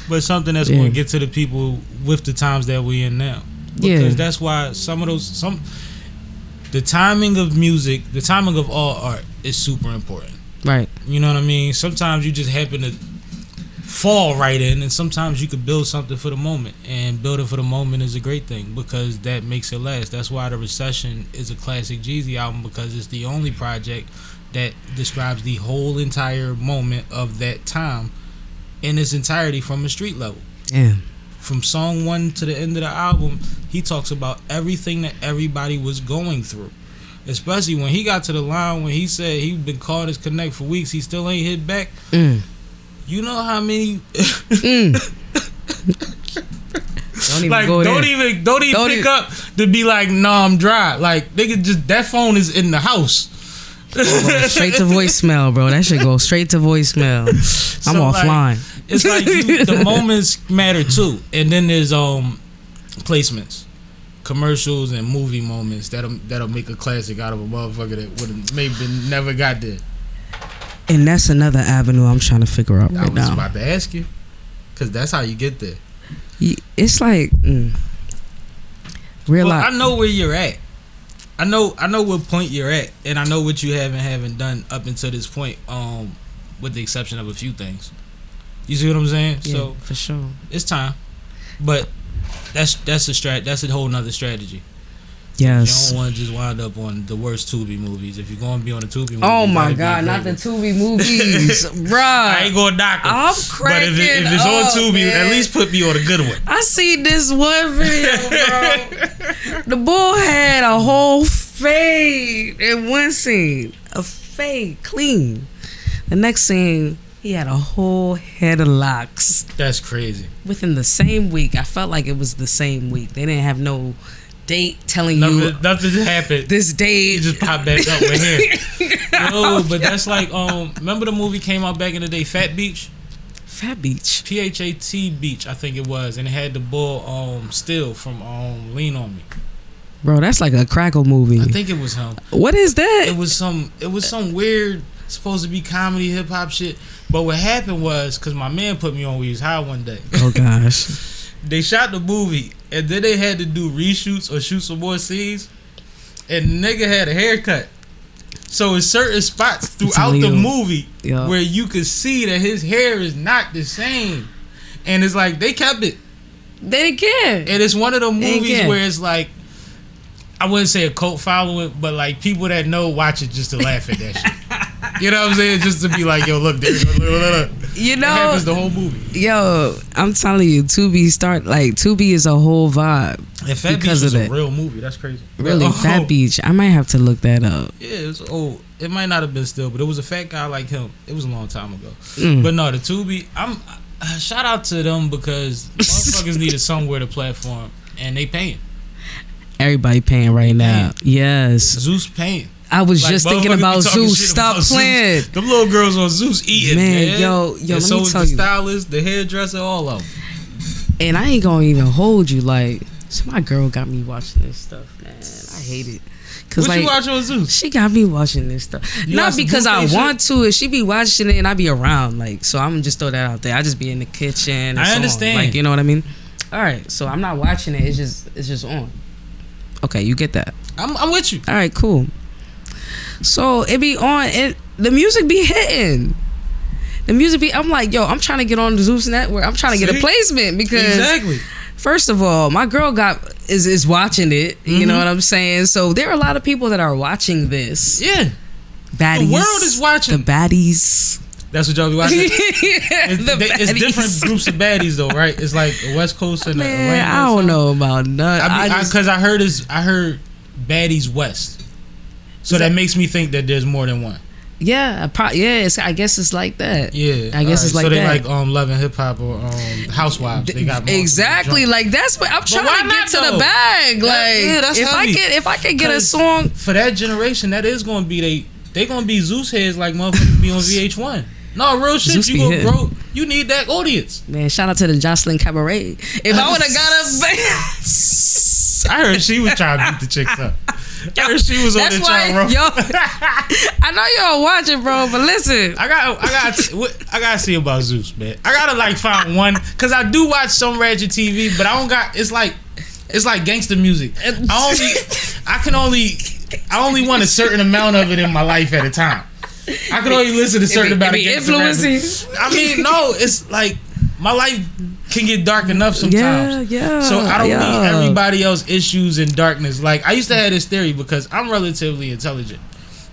C: but something that's going to get to the people with the times that we in now, because that's why the timing of music, the timing of all art is super important, right? You know what I mean? Sometimes you just happen to fall right in, and sometimes you could build something for the moment, and building for the moment is a great thing because that makes it last. That's why The Recession is a classic Jeezy album, because it's the only project that describes the whole entire moment of that time in its entirety from a street level. Yeah. From song 1 to the end of the album, he talks about everything that everybody was going through. Especially when he got to the line when he said he'd been called his connect for weeks, he still ain't hit back. You know how many don't even pick up to be like, nah, I'm dry. Like, they could just, that phone is in the house.
D: Straight to voicemail, bro. That should go straight to voicemail. I'm offline.
C: Like, it's like the moments matter too, and then there's placements, commercials, and movie moments that'll make a classic out of a motherfucker that would have maybe never got there.
D: And that's another avenue I'm trying to figure out right now.
C: I was about to ask you, because that's how you get there.
D: It's like
C: real. Well, I know where you're at. I know what point you're at, and I know what you haven't done up until this point, with the exception of a few things. You see what I'm saying?
D: Yeah, so for sure,
C: it's time, but that's a whole nother strategy.
D: Yes.
C: You don't want to just wind up on the worst TUBI movies. If you're going to be on the TUBI movies,
D: oh my God, not the TUBI movies, bruh.
C: I ain't going to knock them.
D: I'm cracking.
C: But if it's on TUBI,
D: man,
C: at least put me on a good one.
D: I seen this one video, bro. The bull had a whole fade in one scene, a fade clean. The next scene, he had a whole head of locks.
C: That's crazy.
D: Within the same week, I felt like it was the same week. They didn't have no date telling you
C: nothing happened.
D: This date,
C: you just popped back up with him. No, but that's like remember the movie came out back in the day, Fat Beach?
D: Fat Beach.
C: PHAT Beach, I think it was, and it had the bull Still from Lean on Me.
D: Bro, that's like a crackle movie.
C: I think it was him.
D: What is that?
C: It was some weird, supposed to be comedy hip hop shit. But what happened was, because my man put me on We Was High one day.
D: Oh gosh.
C: They shot the movie, and then they had to do reshoots or shoot some more scenes, and the nigga had a haircut. So it's certain spots throughout the movie where you could see that his hair is not the same. And it's like, they kept it.
D: They didn't care.
C: And it's one of the movies where it's like, I wouldn't say a cult following, but like people that know watch it just to laugh at that shit. You know what I'm saying? Just to be like, yo, look, there, look.
D: You know,
C: it happens the whole movie.
D: Yo, I'm telling you, TUBI is a whole vibe.
C: And Fat Beach is a real movie. That's crazy.
D: Really, Fat Beach. I might have to look that up.
C: Yeah, it was old. It might not have been still, but it was a fat guy like him. It was a long time ago. But no, the TUBI, shout out to them because motherfuckers needed somewhere to platform, and they paying.
D: Everybody paying right now. Yes.
C: Zeus paying.
D: I was
C: Like,
D: just thinking
C: motherfuckers
D: about
C: be talking
D: Zeus.
C: shit
D: Stop
C: about
D: playing.
C: Zeus. Them little girls on Zeus eating, man.
D: Yo,
C: And
D: let
C: so
D: me
C: is
D: tell
C: the
D: you.
C: stylist, the hairdresser, all of them.
D: And I ain't gonna even hold you. Like, so my girl got me watching this stuff, man. I hate it. Cause
C: What
D: like,
C: you watching on Zeus?
D: she got me watching this stuff.
C: You
D: Not
C: watch the
D: because I
C: Blueface
D: want to. She be watching it and I be around. Like, so I'm gonna just throw that out there. I just be in the kitchen. And
C: I
D: so on.
C: understand.
D: Like, you know what I mean? All right. So I'm not watching it. It's just on. Okay, you get that.
C: I'm with you.
D: All right, cool. So it be on. The music be hitting. The music be. I'm like, yo, I'm trying to get on the Zeus network. I'm trying to get a placement because.
C: Exactly.
D: First of all, my girl is watching it. You know what I'm saying? So there are a lot of people that are watching this.
C: Yeah.
D: Baddies.
C: The world is watching.
D: The baddies.
C: That's what y'all be watching. It's
D: baddies.
C: different groups of baddies though, right? It's like the West Coast and the
D: Man,
C: Atlantic.
D: I don't know about none.
C: Because I heard baddies West, so that makes me think that there's more than one.
D: Yeah, I guess it's like that.
C: Yeah,
D: I guess it's like
C: so
D: that.
C: they like Love and Hip Hop or Housewives. They got
D: exactly like that's what I'm trying
C: why
D: to get
C: not,
D: to
C: though?
D: the bag. Like
C: Yeah, that's heavy.
D: if I could get a
C: 'Cause
D: song.
C: for that generation, that is going to be they going to be Zeus heads like motherfuckers be on VH1. No, real shit.
D: Zeus
C: You
D: be
C: go
D: hitting.
C: bro. You need that audience.
D: Man, shout out to the Jocelyn Cabaret. If I would have got
C: I heard she was trying to beat the chicks up. I heard she was on
D: that's
C: that
D: why,
C: bro.
D: yo. I know y'all watching, bro, but listen.
C: I gotta see about Zeus, man. I gotta like find one because I do watch some ratchet TV, but I don't got. It's like gangster music. I only want a certain amount of it in my life at a time. I can only listen to a certain amount of gangster
D: influencing.
C: rappers. I mean, no, it's like my life can get dark enough sometimes.
D: Yeah.
C: So I don't need everybody else's issues in darkness. Like I used to have this theory because I'm relatively intelligent.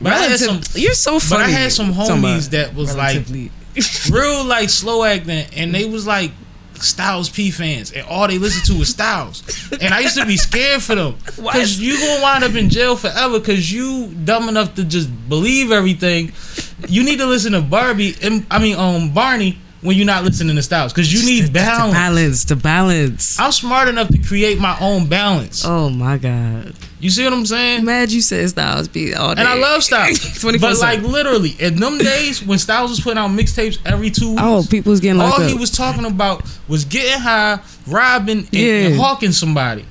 C: But
D: You're so funny.
C: But I had some homies that was
D: relatively.
C: like real like slow acting, and they was like Styles P fans, and all they listened to was Styles. And I used to be scared for them because you gonna wind up in jail forever because you dumb enough to just believe everything. You need to listen to Barney when you're not listening to Styles because you need balance.
D: To balance.
C: I'm smart enough to create my own balance.
D: Oh my God.
C: You see what I'm saying?
D: Mad you said Styles P all day.
C: And I love Styles.
D: 24/7.
C: But like literally, in them days when Styles was putting out mixtapes every 2 weeks,
D: Oh, people was getting locked
C: all
D: up.
C: he was talking about was getting high, robbing, and hawking somebody.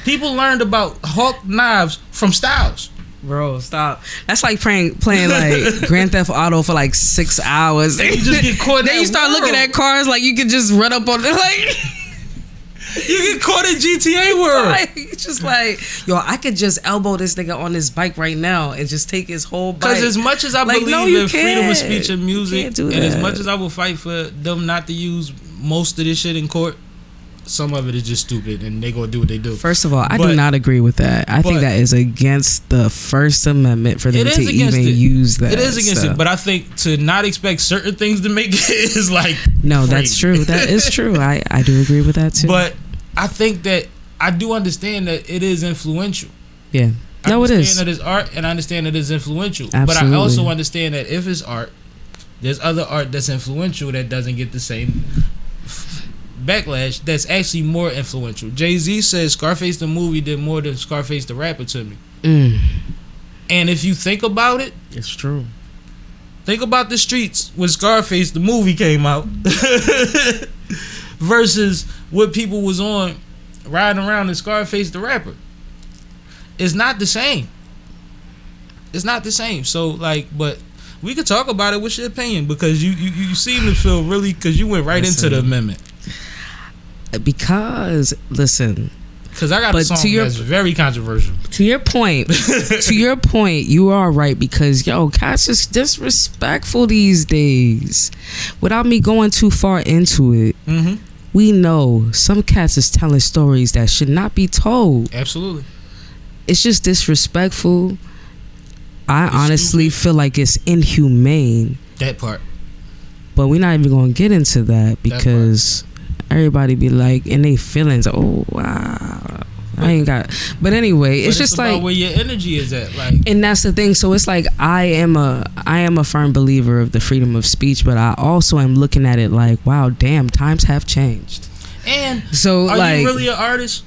C: People learned about hawk knives from Styles.
D: Bro, stop. That's like playing like Grand Theft Auto for like 6 hours.
C: Then you just get caught in
D: Then you
C: that
D: start
C: world.
D: looking at cars like you can just run up on it. Like,
C: You get caught in GTA world.
D: like it's just like, yo, I could just elbow this nigga on his bike right now and just take his whole bike.
C: Because as much as I
D: Like,
C: believe
D: no, you
C: in freedom of
D: can't.
C: speech and
D: You
C: music,
D: can't do
C: and as
D: that.
C: much as I will fight for them not to use most of this shit in court, some of it is just stupid, and they gonna do what they do.
D: First of all, I
C: But-
D: do not agree with that. I think
C: but-
D: that is against the First Amendment for them
C: It
D: to
C: is against
D: even
C: it.
D: use that.
C: It is against
D: stuff.
C: it, but I think to not expect certain things to make it is like
D: No,
C: crazy.
D: that's true. That is true. I do agree with that too.
C: But I think that I do understand that it is influential.
D: yeah,
C: I
D: no, it
C: understand
D: is.
C: that it's art, and I understand that it's influential. But I
D: Absolutely.
C: also understand that if it's art, there's other art that's influential that doesn't get the same backlash. That's actually more influential. Jay-Z says Scarface the movie did more than Scarface the rapper to me. And if you think about it,
D: It's true.
C: think about the streets when Scarface the movie came out versus what people was on riding around in Scarface the rapper. It's not the same. It's not the same. So like, but we could talk about it. What's your opinion? Because you seem to feel really, because you went right into the amendment.
D: Because listen,
C: Because I got
D: But
C: a song
D: to your-
C: that's very controversial.
D: to your point, you are right. Because yo, cats is disrespectful these days. Without me going too far into it, we know some cats is telling stories that should not be told.
C: Absolutely.
D: It's just disrespectful. I
C: It's
D: honestly feel like it's inhumane.
C: That part.
D: But we're not even gonna get into that because everybody be like in their feelings. Oh wow, I ain't got. But anyway, it's
C: But
D: just
C: about
D: like,
C: where your energy is at. Like,
D: and that's the thing. So it's like I am a firm believer of the freedom of speech, but I also am looking at it like, wow, damn, times have changed.
C: and
D: So
C: are
D: like,
C: you really an artist?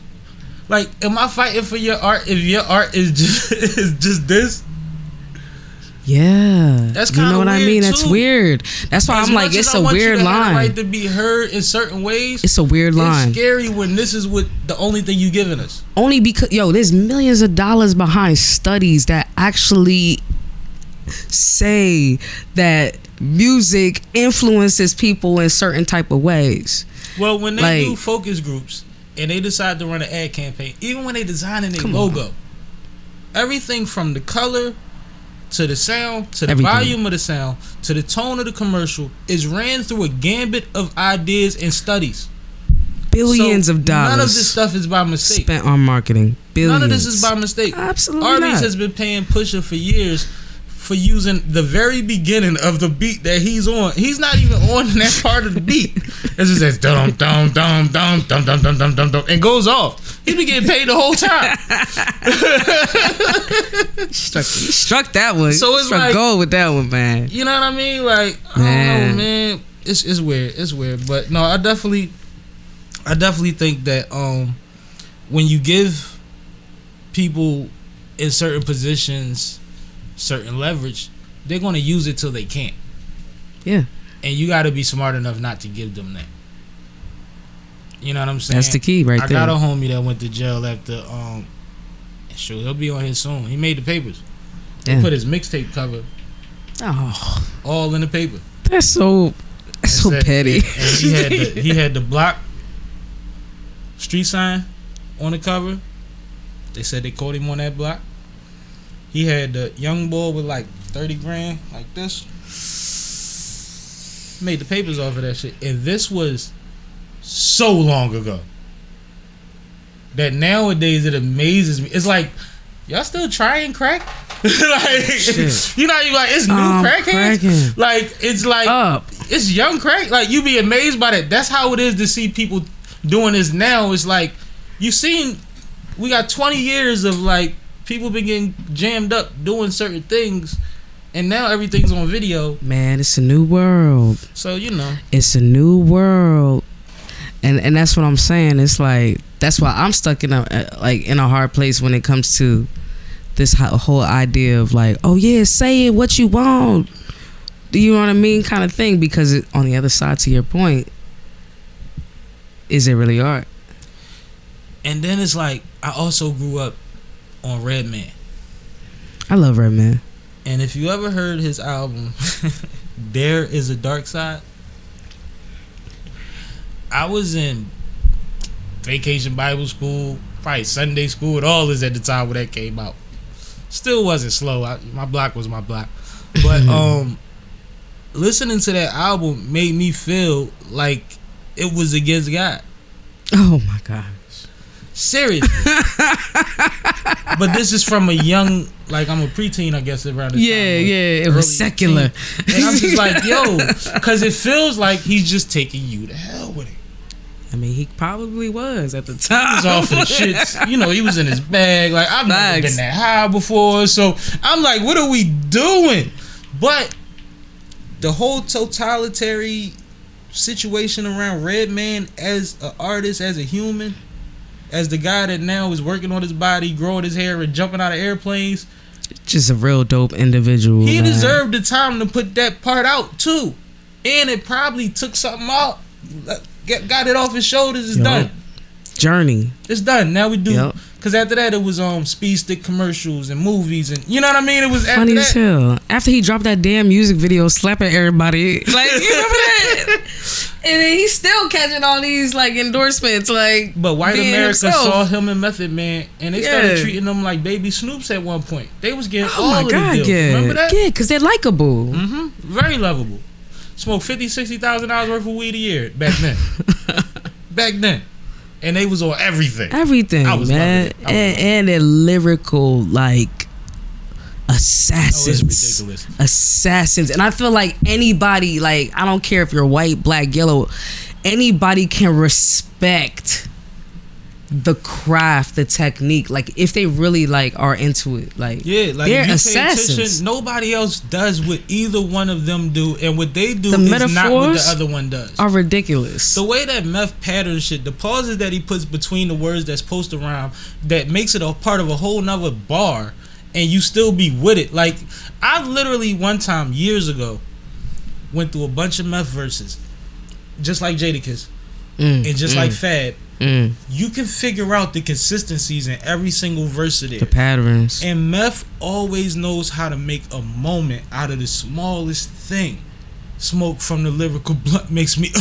C: Like, am I fighting for your art if your art is just this?
D: Yeah,
C: That's
D: you
C: kind of
D: know what I mean. That's
C: too.
D: weird. That's why
C: As
D: I'm like,
C: much as
D: it's
C: I
D: a
C: want you
D: weird
C: to have the
D: line.
C: right to be heard in certain ways.
D: It's a weird line.
C: It's scary when this is what the only thing you giving us.
D: Only because there's millions of dollars behind studies that actually say that music influences people in certain type of ways.
C: Well, when they
D: Like-
C: do focus groups and they decide to run an ad campaign, even when they designing their
D: Come
C: logo, everything from the color to the sound to the
D: Everything.
C: volume of the sound to the tone of the commercial is ran through a gambit of ideas and studies.
D: Billions
C: So
D: of dollars.
C: None of this stuff is by mistake.
D: spent on marketing. Billions.
C: None of this is by mistake.
D: Absolutely
C: Arby's
D: not.
C: has been paying Pusha for years for using the very beginning of the beat that he's on. He's not even on that part of the beat. It just says dum dum dum dum dum dum dum dum dum dum and goes off. He been getting paid the whole time.
D: Struck that one.
C: So it's
D: struck
C: like-
D: gold with that one, man.
C: You know what I mean? Like, I don't know, man. It's weird. It's weird. But no, I definitely think that when you give people in certain positions certain leverage, they're gonna use it till they can't.
D: Yeah,
C: And you gotta be smart enough not to give them that. You know what I'm saying?
D: that's the key right
C: I
D: there.
C: got a homie that went to jail after sure, he'll be on here soon. He made the papers. He
D: Yeah.
C: put his mixtape cover
D: Oh,
C: all in the paper.
D: that's so
C: Said-
D: petty.
C: And he had the block street sign on the cover. They said they caught him on that block. He had the young boy with like 30 grand, like this. Made the papers off of that shit. And this was so long ago that nowadays it amazes me. It's like, y'all still trying crack? Like,
D: Shit.
C: you know, you like, it's new crackheads.
D: cracking.
C: Like, it's like,
D: Up.
C: it's young crack. Like, you be amazed by that. That's how it is to see people doing this now. It's like, you seen, we got 20 years of like people been getting jammed up doing certain things, and now everything's on video.
D: Man, it's a new world.
C: So you know,
D: It's a new world, and that's what I'm saying. It's like, that's why I'm stuck in a hard place when it comes to this whole idea of like, oh yeah, say it what you want. Do you know what I mean, kind of thing? Because on the other side, to your point, is it really art?
C: and then it's like, I also grew up on Redman,
D: I love Redman.
C: and if you ever heard his album, There Is a Dark Side. I was in vacation Bible school, probably Sunday school, and all this at the time when that came out. Still wasn't slow. My block was my block. But listening to that album made me feel like it was against God.
D: Oh my gosh.
C: Seriously. But this is from a young, like, I'm a preteen, I guess, around this time.
D: It
C: Early
D: was secular.
C: teen. And I'm just like, yo, because it feels like he's just taking you to hell with it.
D: I mean, he probably was at the
C: He
D: time.
C: was off of the shits. You know, he was in his bag. Like, I've never
D: Facts.
C: been that high before. So I'm like, what are we doing? But the whole totalitarian situation around Redman as an artist, as a human, as the guy that now is working on his body, growing his hair, and jumping out of airplanes,
D: Just a real dope individual.
C: he
D: man.
C: deserved the time to put that part out too. And it probably took something out, got it off his shoulders. It's
D: Yup.
C: done.
D: Journey.
C: It's done. Now we do.
D: Yup.
C: Because after that, it was speed stick commercials and movies, and you know what I mean. It was after
D: Funny
C: that.
D: as hell. After he dropped that damn music video slapping everybody, like, you remember that? And then he's still catching all these like endorsements, like.
C: But white
D: being
C: America
D: himself.
C: saw him and Method Man, and they started
D: Yeah.
C: treating them like baby Snoops at one point. They was getting
D: Oh
C: all
D: my
C: of
D: god,
C: the deals.
D: yeah,
C: Remember that?
D: yeah, because they're likable.
C: Very lovable. Smoked $50,000-$60,000 worth of weed a year back then. Back then, and they was on everything.
D: Everything,
C: I was
D: man,
C: loving it. I was
D: and they're lyrical, like assassins.
C: Oh, it's ridiculous.
D: Assassins, and I feel like anybody, like, I don't care if you're white, black, yellow, anybody can respect the craft, the technique. Like if they really like are into it, like
C: yeah, like
D: they're
C: if you
D: assassins.
C: pay attention, nobody else does what either one of them do, and what they do
D: The
C: is not what the
D: metaphors
C: other one does.
D: are ridiculous.
C: The way that Meth patterns shit, the pauses that he puts between the words that's supposed to rhyme, that makes it a part of a whole nother bar, and you still be with it. Like I literally one time years ago went through a bunch of Meth verses, just like Jadakiss, and just like Fad. You can figure out the consistencies in every single verse of there.
D: The patterns.
C: And Meth always knows how to make a moment out of the smallest thing. Smoke from the lyrical blunt makes me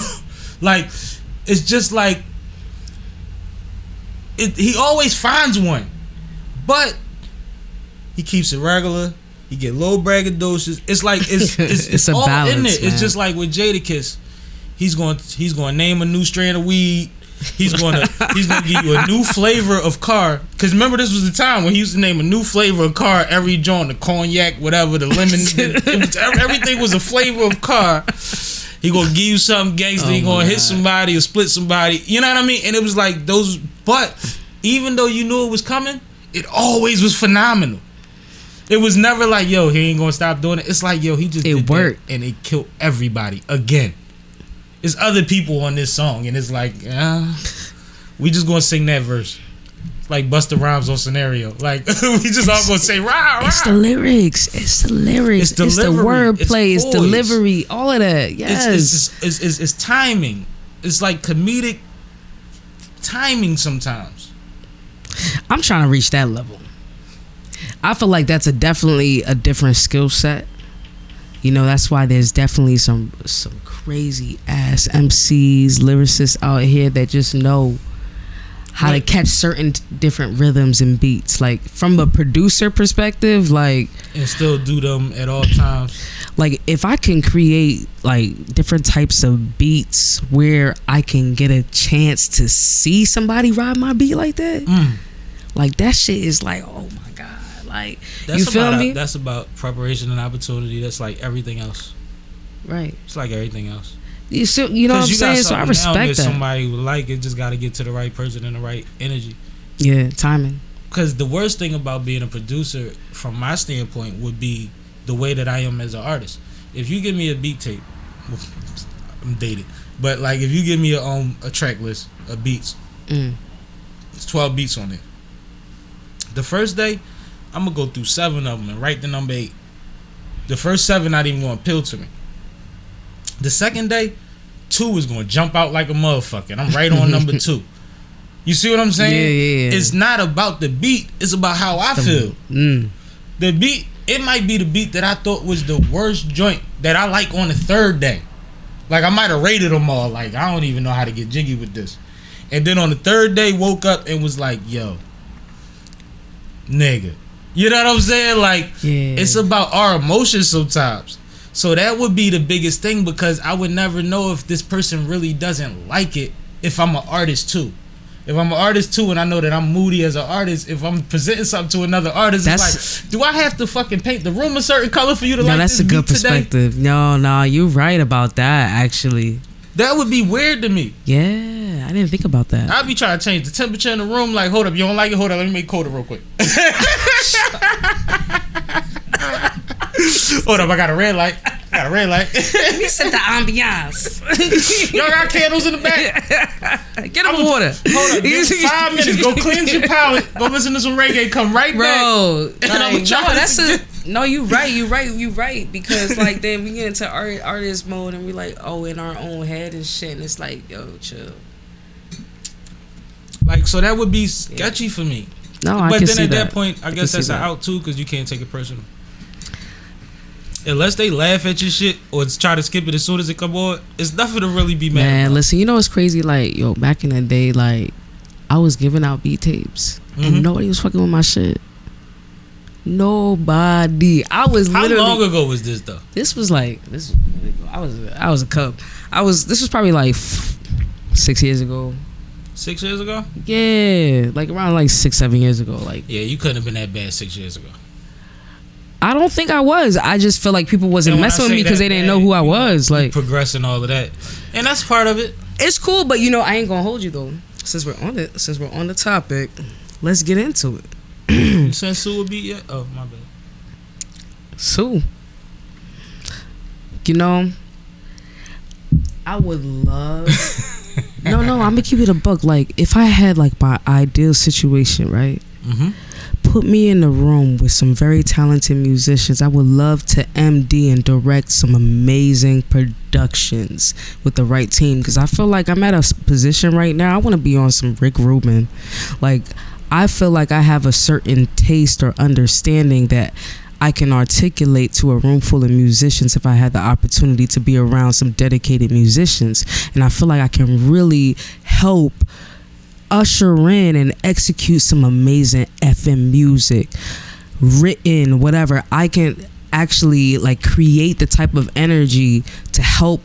C: like, it's just like he always finds one, but he keeps it regular. He get low braggadocious. It's like it's
D: a
C: all
D: balance,
C: in it.
D: man.
C: It's just like with Jadakiss, he's going to name a new strand of weed. He's gonna give you a new flavor of car. Cause remember, this was the time when he used to name a new flavor of car every joint, the cognac, whatever, the lemon. Everything was a flavor of car. He gonna give you something gangster. He gonna hit somebody or split somebody. You know what I mean? And it was like those. But even though you knew it was coming, it always was phenomenal. It was never like, yo, he ain't gonna stop doing it. It's like, yo, he just did
D: worked,
C: and it killed everybody again. There's other people on this song, and it's like, we just gonna sing that verse. It's like Busta Rhymes on Scenario. Like we just all gonna say, rah, rah.
D: It's the lyrics. It's the lyrics. It's the wordplay. It's delivery. All of that. Yes.
C: It's timing. It's like comedic timing sometimes.
D: I'm trying to reach that level. I feel like that's definitely a different skill set. You know, that's why there's definitely some crazy ass MCs, lyricists out here that just know how to catch certain different rhythms and beats. Like from a producer perspective, like,
C: and still do them at all times.
D: Like if I can create like different types of beats where I can get a chance to see somebody ride my beat like that, like that shit is like, oh my god. Like, you feel me?
C: That's about preparation and opportunity. That's like everything else.
D: Right.
C: It's like everything else.
D: You know what I'm saying? So I respect that.
C: Somebody would like it, just got to get to the right person and the right energy.
D: Yeah, timing.
C: Because the worst thing about being a producer, from my standpoint, would be the way that I am as an artist. If you give me a beat tape, I'm dated, but like if you give me a track list of beats, it's 12 beats on there. The first day, I'm gonna go through 7 of them and write the number 8. The first 7 not even gonna appeal to me. The second day, 2 is gonna jump out like a motherfucker. And I'm right on number 2. You see what I'm saying?
D: Yeah.
C: It's not about the beat. It's about how I feel. The beat, it might be the beat that I thought was the worst joint that I like on the 3rd day. Like I might have rated them all. Like I don't even know how to get jiggy with this. And then on the 3rd day, woke up and was like, yo, nigga. You know what I'm saying? Like, it's about our emotions sometimes. So that would be the biggest thing, because I would never know if this person really doesn't like it if I'm an artist too. If I'm an artist too and I know that I'm moody as an artist, if I'm presenting something to another artist, it's like, do I have to fucking paint the room a certain color for you to like this beat today?
D: No, that's a good perspective. No, you're right about that, actually.
C: That would be weird to me.
D: Yeah, I didn't think about that.
C: I'd be trying to change the temperature in the room. Like, hold up, you don't like it? Hold up, let me make it colder real quick. Hold up, I got a red light. Let
D: me set the ambiance.
C: Y'all got candles in the back.
D: Get them water.
C: Hold up, give me 5 minutes. Go cleanse your palate. Go listen to some reggae. Come right
D: bro,
C: back.
D: Like, no, you right. Because like then we get into artist mode and we like, oh, in our own head and shit, and it's like, yo, chill.
C: Like, so that would be sketchy for me.
D: No, I can see that.
C: But then at that point, I guess that's an out too, because you can't take it personal. Unless they laugh at your shit or try to skip it as soon as it come on, it's nothing to really be mad about.
D: Listen, you know what's crazy? Like, yo, back in the day, like, I was giving out beat tapes and nobody was fucking with my shit. Nobody. I was literally.
C: How long ago was this though?
D: This was like this. I was a cub. This was probably like 6 years ago.
C: 6 years ago?
D: Yeah, like around like 6-7 years ago. Like,
C: yeah, you couldn't have been that bad 6 years ago.
D: I don't think I was. I just feel like people wasn't messing with me because they didn't know who I was. Like
C: progressing all of that, and that's part of it.
D: It's cool, but you know, I ain't gonna hold you though. Since we're on the topic, let's get into it.
C: You said Sue would be yet? Oh, my bad.
D: Sue. You know, I would love. No, I'm gonna keep it a buck. Like, if I had like my ideal situation, right? Put me in the room with some very talented musicians. I would love to MD and direct some amazing productions with the right team, because I feel like I'm at a position right now. I want to be on some Rick Rubin. Like, I feel like I have a certain taste or understanding that I can articulate to a room full of musicians if I had the opportunity to be around some dedicated musicians. And I feel like I can really help usher in and execute some amazing FM music, written, whatever. I can actually like create the type of energy to help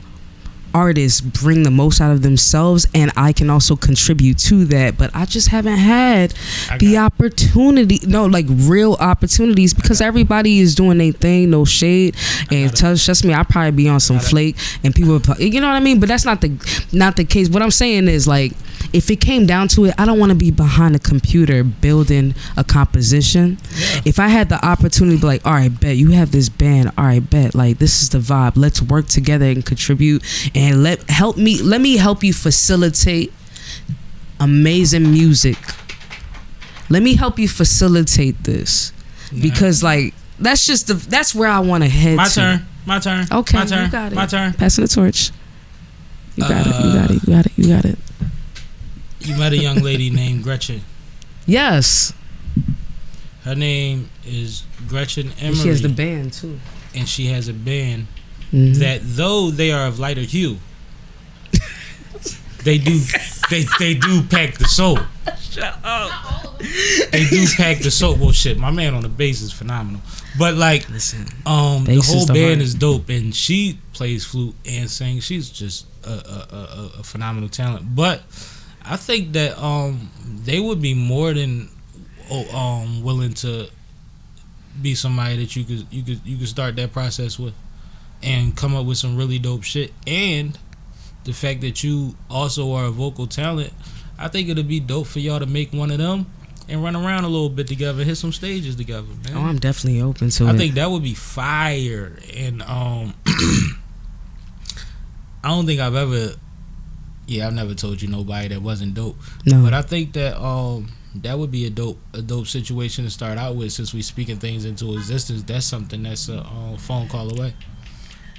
D: artists bring the most out of themselves, and I can also contribute to that. But I just haven't had the opportunity, real opportunities, because everybody is doing their thing, no shade. And trust me, I'll probably be on some flake and people, you know what I mean? But that's not the case. What I'm saying is, like, if it came down to it, I don't want to be behind a computer building a composition. Yeah. If I had the opportunity to be like, all right, bet you have this band, all right, bet, like, this is the vibe, let's work together and contribute, and let me help you facilitate amazing music. Let me help you facilitate this. Because like that's where I want to head.
C: My turn.
D: Okay,
C: my turn.
D: You got it.
C: My turn.
D: Passing the torch. You got it.
C: You met a young lady named Gretchen.
D: Yes.
C: Her name is Gretchen Emery.
D: And she has the band too.
C: And she has a band that, though they are of lighter hue, they do pack the soul. Shut up. They do pack the soul. Well, shit, my man on the bass is phenomenal. But like, listen, the whole band is dope, and she plays flute and sings. She's just a phenomenal talent. But I think that they would be more than willing to be somebody that you could start that process with and come up with some really dope shit. And the fact that you also are a vocal talent, I think it'll be dope for y'all to make one of them and run around a little bit together, hit some stages together, man.
D: Oh, I'm definitely open to it.
C: I think that would be fire. And I don't think I've never told you nobody that wasn't dope.
D: No.
C: But I think that that would be a dope situation to start out with, since we speaking things into existence. That's something that's a phone call away.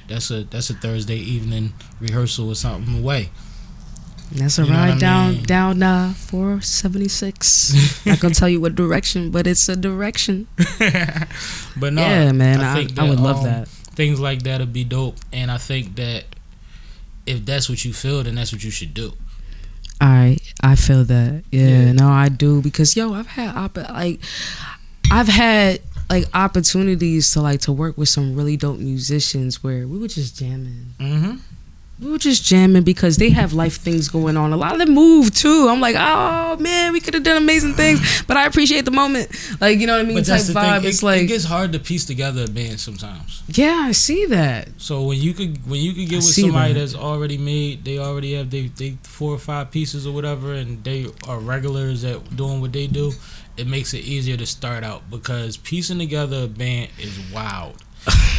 C: That's a Thursday evening rehearsal or something away.
D: That's a ride down 476. Not gonna tell you what direction, but it's a direction.
C: But no,
D: yeah, man, I would love that.
C: Things like that would be dope, and I think that if that's what you feel, then that's what you should do.
D: I feel that. Yeah, no, I do, because I've had opportunities to work with some really dope musicians where we were just jamming. We were just jamming because they have life things going on. A lot of them move too. I'm like, oh man, we could have done amazing things, but I appreciate the moment. Like, you know what I mean?
C: But
D: type vibe.
C: It's like, it gets hard to piece together a band sometimes.
D: Yeah, I see that.
C: So when you could get with somebody that's already made, they already have they 4 or 5 pieces or whatever, and they are regulars at doing what they do, it makes it easier to start out, because piecing together a band is wild.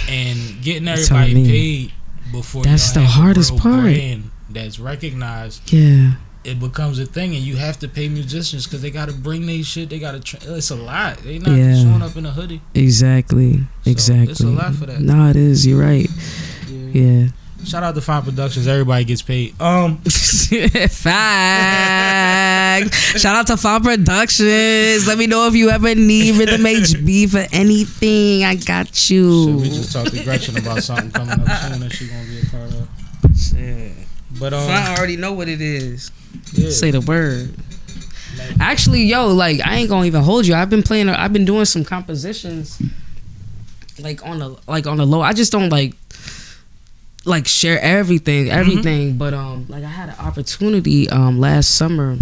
C: And getting everybody paid before
D: that's the hardest part. Brand
C: that's recognized.
D: Yeah,
C: it becomes a thing, and you have to pay musicians because they got to bring their shit. They got to. It's a lot. They not showing up in a hoodie.
D: Exactly.
C: It's a lot for that.
D: No, it is. You're right. Yeah.
C: Shout out to Fine Productions. Everybody gets paid.
D: Fact. Shout out to Fine Productions. Let me know if you ever need Rhythm HB for anything. I got you.
C: So we just talked to Gretchen about something coming up soon that she's gonna be a part of.
D: Shit.
C: But
D: I already know what it is. Yeah. Say the word. Actually, I ain't gonna even hold you. I've been doing some compositions on the low. I just don't share everything, but I had an opportunity last summer.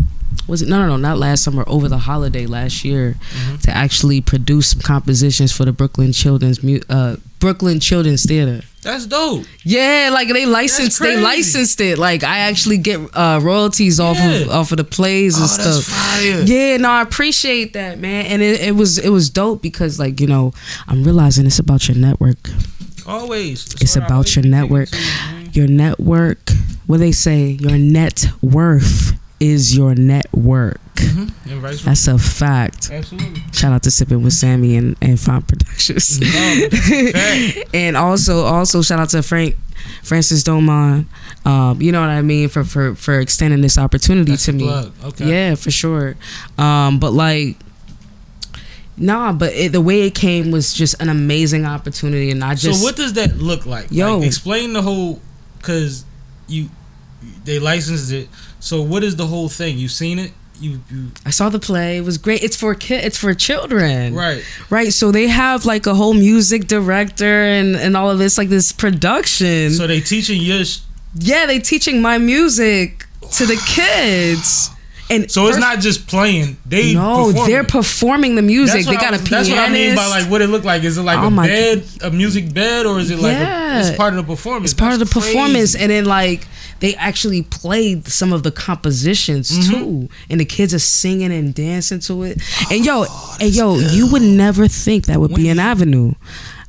D: Was it no not last summer, over the holiday last year, to actually produce some compositions for the Brooklyn Children's Brooklyn Children's Theater.
C: That's dope.
D: Yeah, like they licensed it. Like I actually get royalties off of the plays and stuff.
C: That's fire.
D: Yeah, no, I appreciate that, man. And it was dope because, like, you know, I'm realizing it's about your network.
C: Always.
D: It's about your network. Your network, what they say, your net worth is your network.
C: Mm-hmm.
D: That's a fact.
C: Absolutely.
D: Shout out to SippinWitSammie and Fine Productions. And also shout out to Francis Domon. You know what I mean, for extending this opportunity
C: That's
D: to me.
C: Plug. Okay.
D: Yeah, for sure. But like, the way it came was just an amazing opportunity, and I just.
C: So what does that look like?
D: Yo,
C: like, explain the whole, because they licensed it. So what is the whole thing? You seen it? You
D: I saw the play. It was great. It's for it's for children.
C: Right.
D: So they have like a whole music director and all of this, like this production.
C: So they teaching
D: they teaching my music to the kids. And
C: so it's not just playing. They're performing
D: the music. They got a pianist.
C: That's what I mean by like what it look like. Is it like a music bed, or is it like it's part of the performance?
D: It's part of the performance, and then like they actually played some of the compositions too, and the kids are singing and dancing to it. And you would never think that would be an avenue.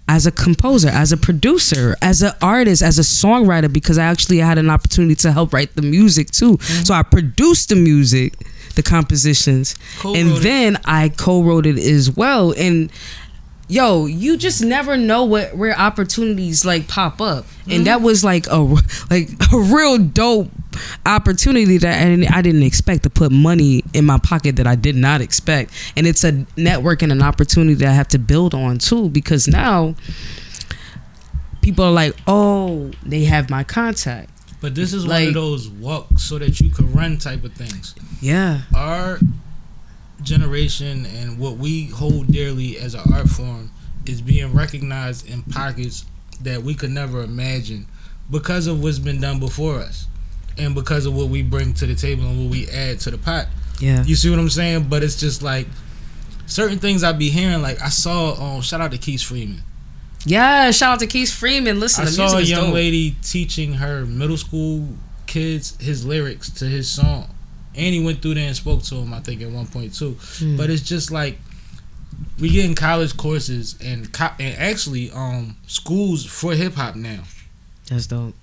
D: As a composer, as a producer, as an artist, as a songwriter, because I actually had an opportunity to help write the music too. So I produced the music, the compositions, and then I co-wrote it as well. And you just never know where opportunities like pop up, and that was like a real dope opportunity that I didn't expect to put money in my pocket that I did not expect. And it's a network and an opportunity that I have to build on too, because now people are like, oh, they have my contact.
C: But this is like, one of those walk so that you can run type of things.
D: Yeah.
C: Our generation and what we hold dearly as an art form is being recognized in pockets that we could never imagine because of what's been done before us. And because of what we bring to the table and what we add to the pot.
D: Yeah.
C: You see what I'm saying? But it's just like certain things I be hearing. Like I saw, shout out to Keith Freeman.
D: Yeah, shout out to Keith Freeman. Listen,
C: I
D: the music
C: saw a
D: is
C: young
D: dope.
C: lady teaching her middle school kids his lyrics to his song. And he went through there and spoke to him, I think, at one point too. But it's just like we get in college courses and actually schools for hip hop now.
D: That's dope.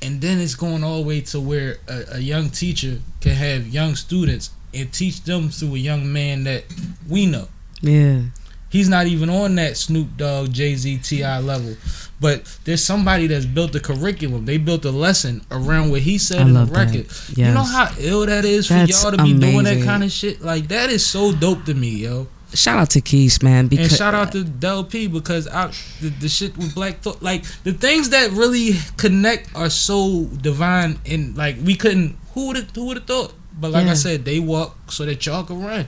C: And then it's going all the way to where a young teacher can have young students and teach them through a young man that we know.
D: Yeah.
C: He's not even on that Snoop Dogg, Jay-Z, T.I. level. But there's somebody that's built a curriculum. They built a lesson around what he said in the record.
D: Yes.
C: You know how ill that is for y'all to be doing that kind of shit? Like, that is so dope to me, yo.
D: Shout out to Keith, man.
C: And shout out to Del P, because the shit with Black Thought, like the things that really connect are so divine, and like we couldn't. Who would have thought? But like I said, they walk so that y'all can run.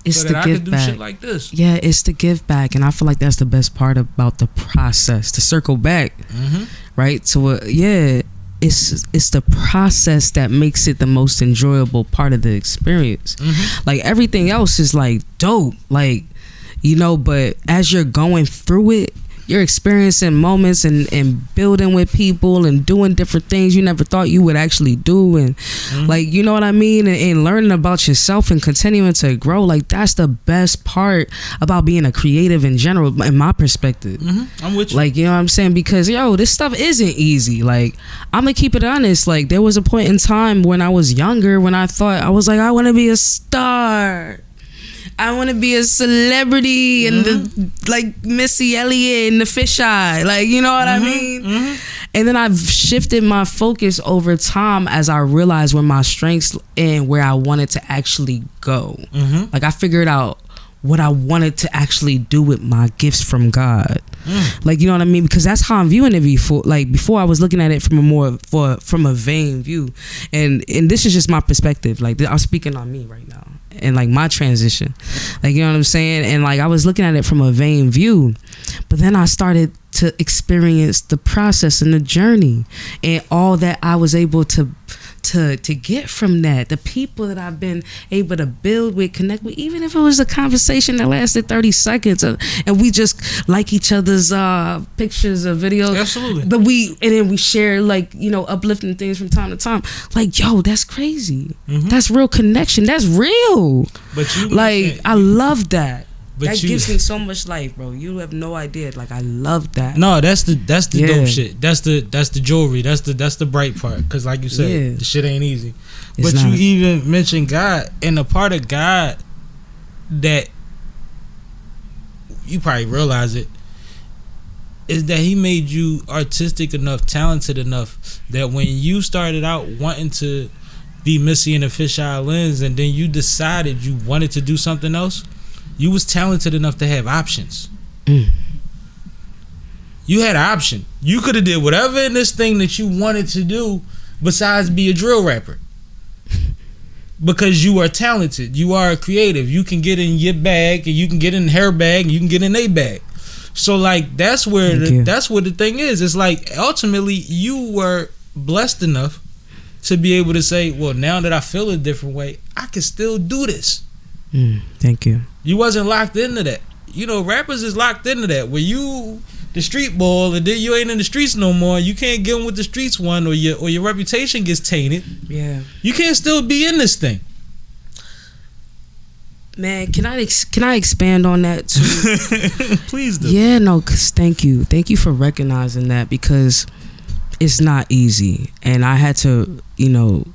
D: It's
C: so
D: the
C: that
D: give
C: I can do
D: back.
C: shit like this.
D: Yeah, it's the give back, and I feel like that's the best part about the process. To circle back, right? So it's the process that makes it the most enjoyable part of the experience. Like everything else is like dope, like, you know, but as you're going through it, you're experiencing moments and building with people and doing different things you never thought you would actually do, and like, you know what I mean, and learning about yourself and continuing to grow. Like that's the best part about being a creative in general, in my perspective.
C: I'm with you.
D: Like, you know what I'm saying? Because this stuff isn't easy. Like, I'm gonna keep it honest. Like, there was a point in time when I was younger when I thought, I was like, I want to be a star, I want to be a celebrity, and the like Missy Elliott and the fisheye, like, you know what I mean. And then I've shifted my focus over time as I realized where my strengths and where I wanted to actually go. Like I figured out what I wanted to actually do with my gifts from God. Like, you know what I mean? Because that's how I'm viewing it before. Like before, I was looking at it from a vain view, and this is just my perspective. Like I'm speaking on me right now, and like my transition. Like, you know what I'm saying? And like I was looking at it from a vain view, but then I started to experience the process and the journey and all that I was able to to get from that, the people that I've been able to build with, connect with, even if it was a conversation that lasted 30 seconds and we just like each other's pictures or videos.
C: Absolutely.
D: But then we share, like, you know, uplifting things from time to time. Like, yo, that's crazy. That's real connection. That's real.
C: But you
D: like, I love that.
C: But
D: that gives me so much life, bro. You have no idea. Like, I love that.
C: No, that's the dope shit. That's the jewelry. That's the bright part. Cause like you said, the shit ain't easy.
D: It's
C: but
D: not.
C: you even mentioned God, and the part of God that you probably realize it is that He made you artistic enough, talented enough that when you started out wanting to be Missy in a fisheye lens, and then you decided you wanted to do something else, you was talented enough to have options. You had an option. You could have did whatever in this thing that you wanted to do besides be a drill rapper. Because you are talented. You are a creative. You can get in your bag, and you can get in her bag, and you can get in their bag. So like that's where that's what the thing is. It's like ultimately you were blessed enough to be able to say, well, now that I feel a different way, I can still do this.
D: Thank you.
C: You wasn't locked into that. You know, rappers is locked into that. Where you the street ball, and then you ain't in the streets no more. You can't get in with the streets one, or your reputation gets tainted.
D: Yeah.
C: You can't still be in this thing.
D: Man, can I expand on that too?
C: Please do.
D: Yeah, no, 'cause thank you for recognizing that, because it's not easy, and I had to, you know,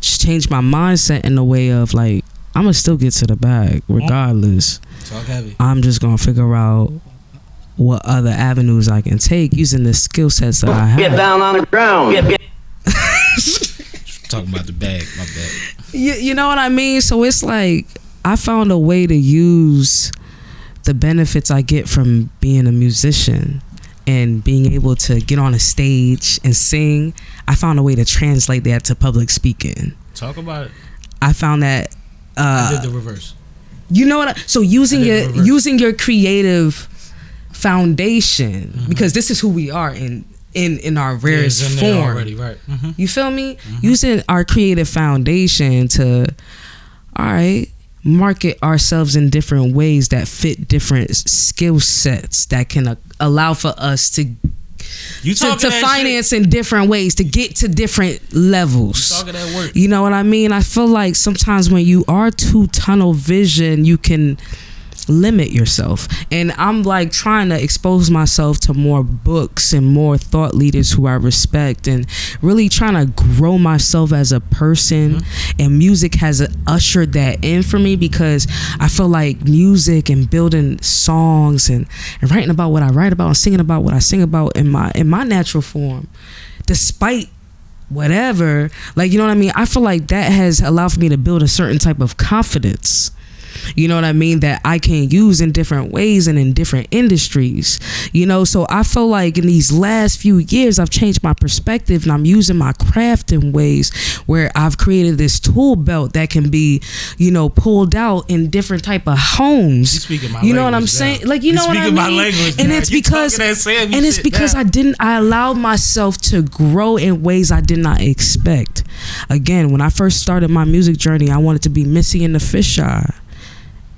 D: change my mindset in the way of like, I'm gonna still get to the bag regardless.
C: Talk heavy.
D: I'm just gonna figure out what other avenues I can take using the skill sets that I have.
E: Get down on the ground.
C: Talking about the bag, my bad.
D: You know what I mean? So it's like I found a way to use the benefits I get from being a musician and being able to get on a stage and sing. I found a way to translate that to public speaking.
C: Talk about it.
D: I found that
C: I did the reverse.
D: You know what? So using your creative foundation, because this is who we are in our rarest form.
C: Already, right.
D: You feel me? Using our creative foundation to, all right, market ourselves in different ways that fit different skill sets that can allow for us to finance in different ways, to get to different levels.
C: You talking that work.
D: You know what I mean? I feel like sometimes when you are too tunnel vision, you can limit yourself, and I'm like trying to expose myself to more books and more thought leaders who I respect, and really trying to grow myself as a person. And music has ushered that in for me, because I feel like music and building songs and writing about what I write about and singing about what I sing about in my natural form, despite whatever, like, you know what I mean, I feel like that has allowed for me to build a certain type of confidence, you know what I mean, that I can use in different ways and in different industries, you know. So I feel like in these last few years I've changed my perspective, and I'm using my craft in ways where I've created this tool belt that can be, you know, pulled out in different type of homes.
C: You speaking my
D: you know
C: language
D: what I'm
C: now.
D: saying? Like, you know what I mean?
C: My language
D: and
C: now.
D: it's
C: You
D: because
C: talking that Sammie shit now.
D: I allowed myself to grow in ways I did not expect. Again, when I first started my music journey, I wanted to be Missy in the fisheye.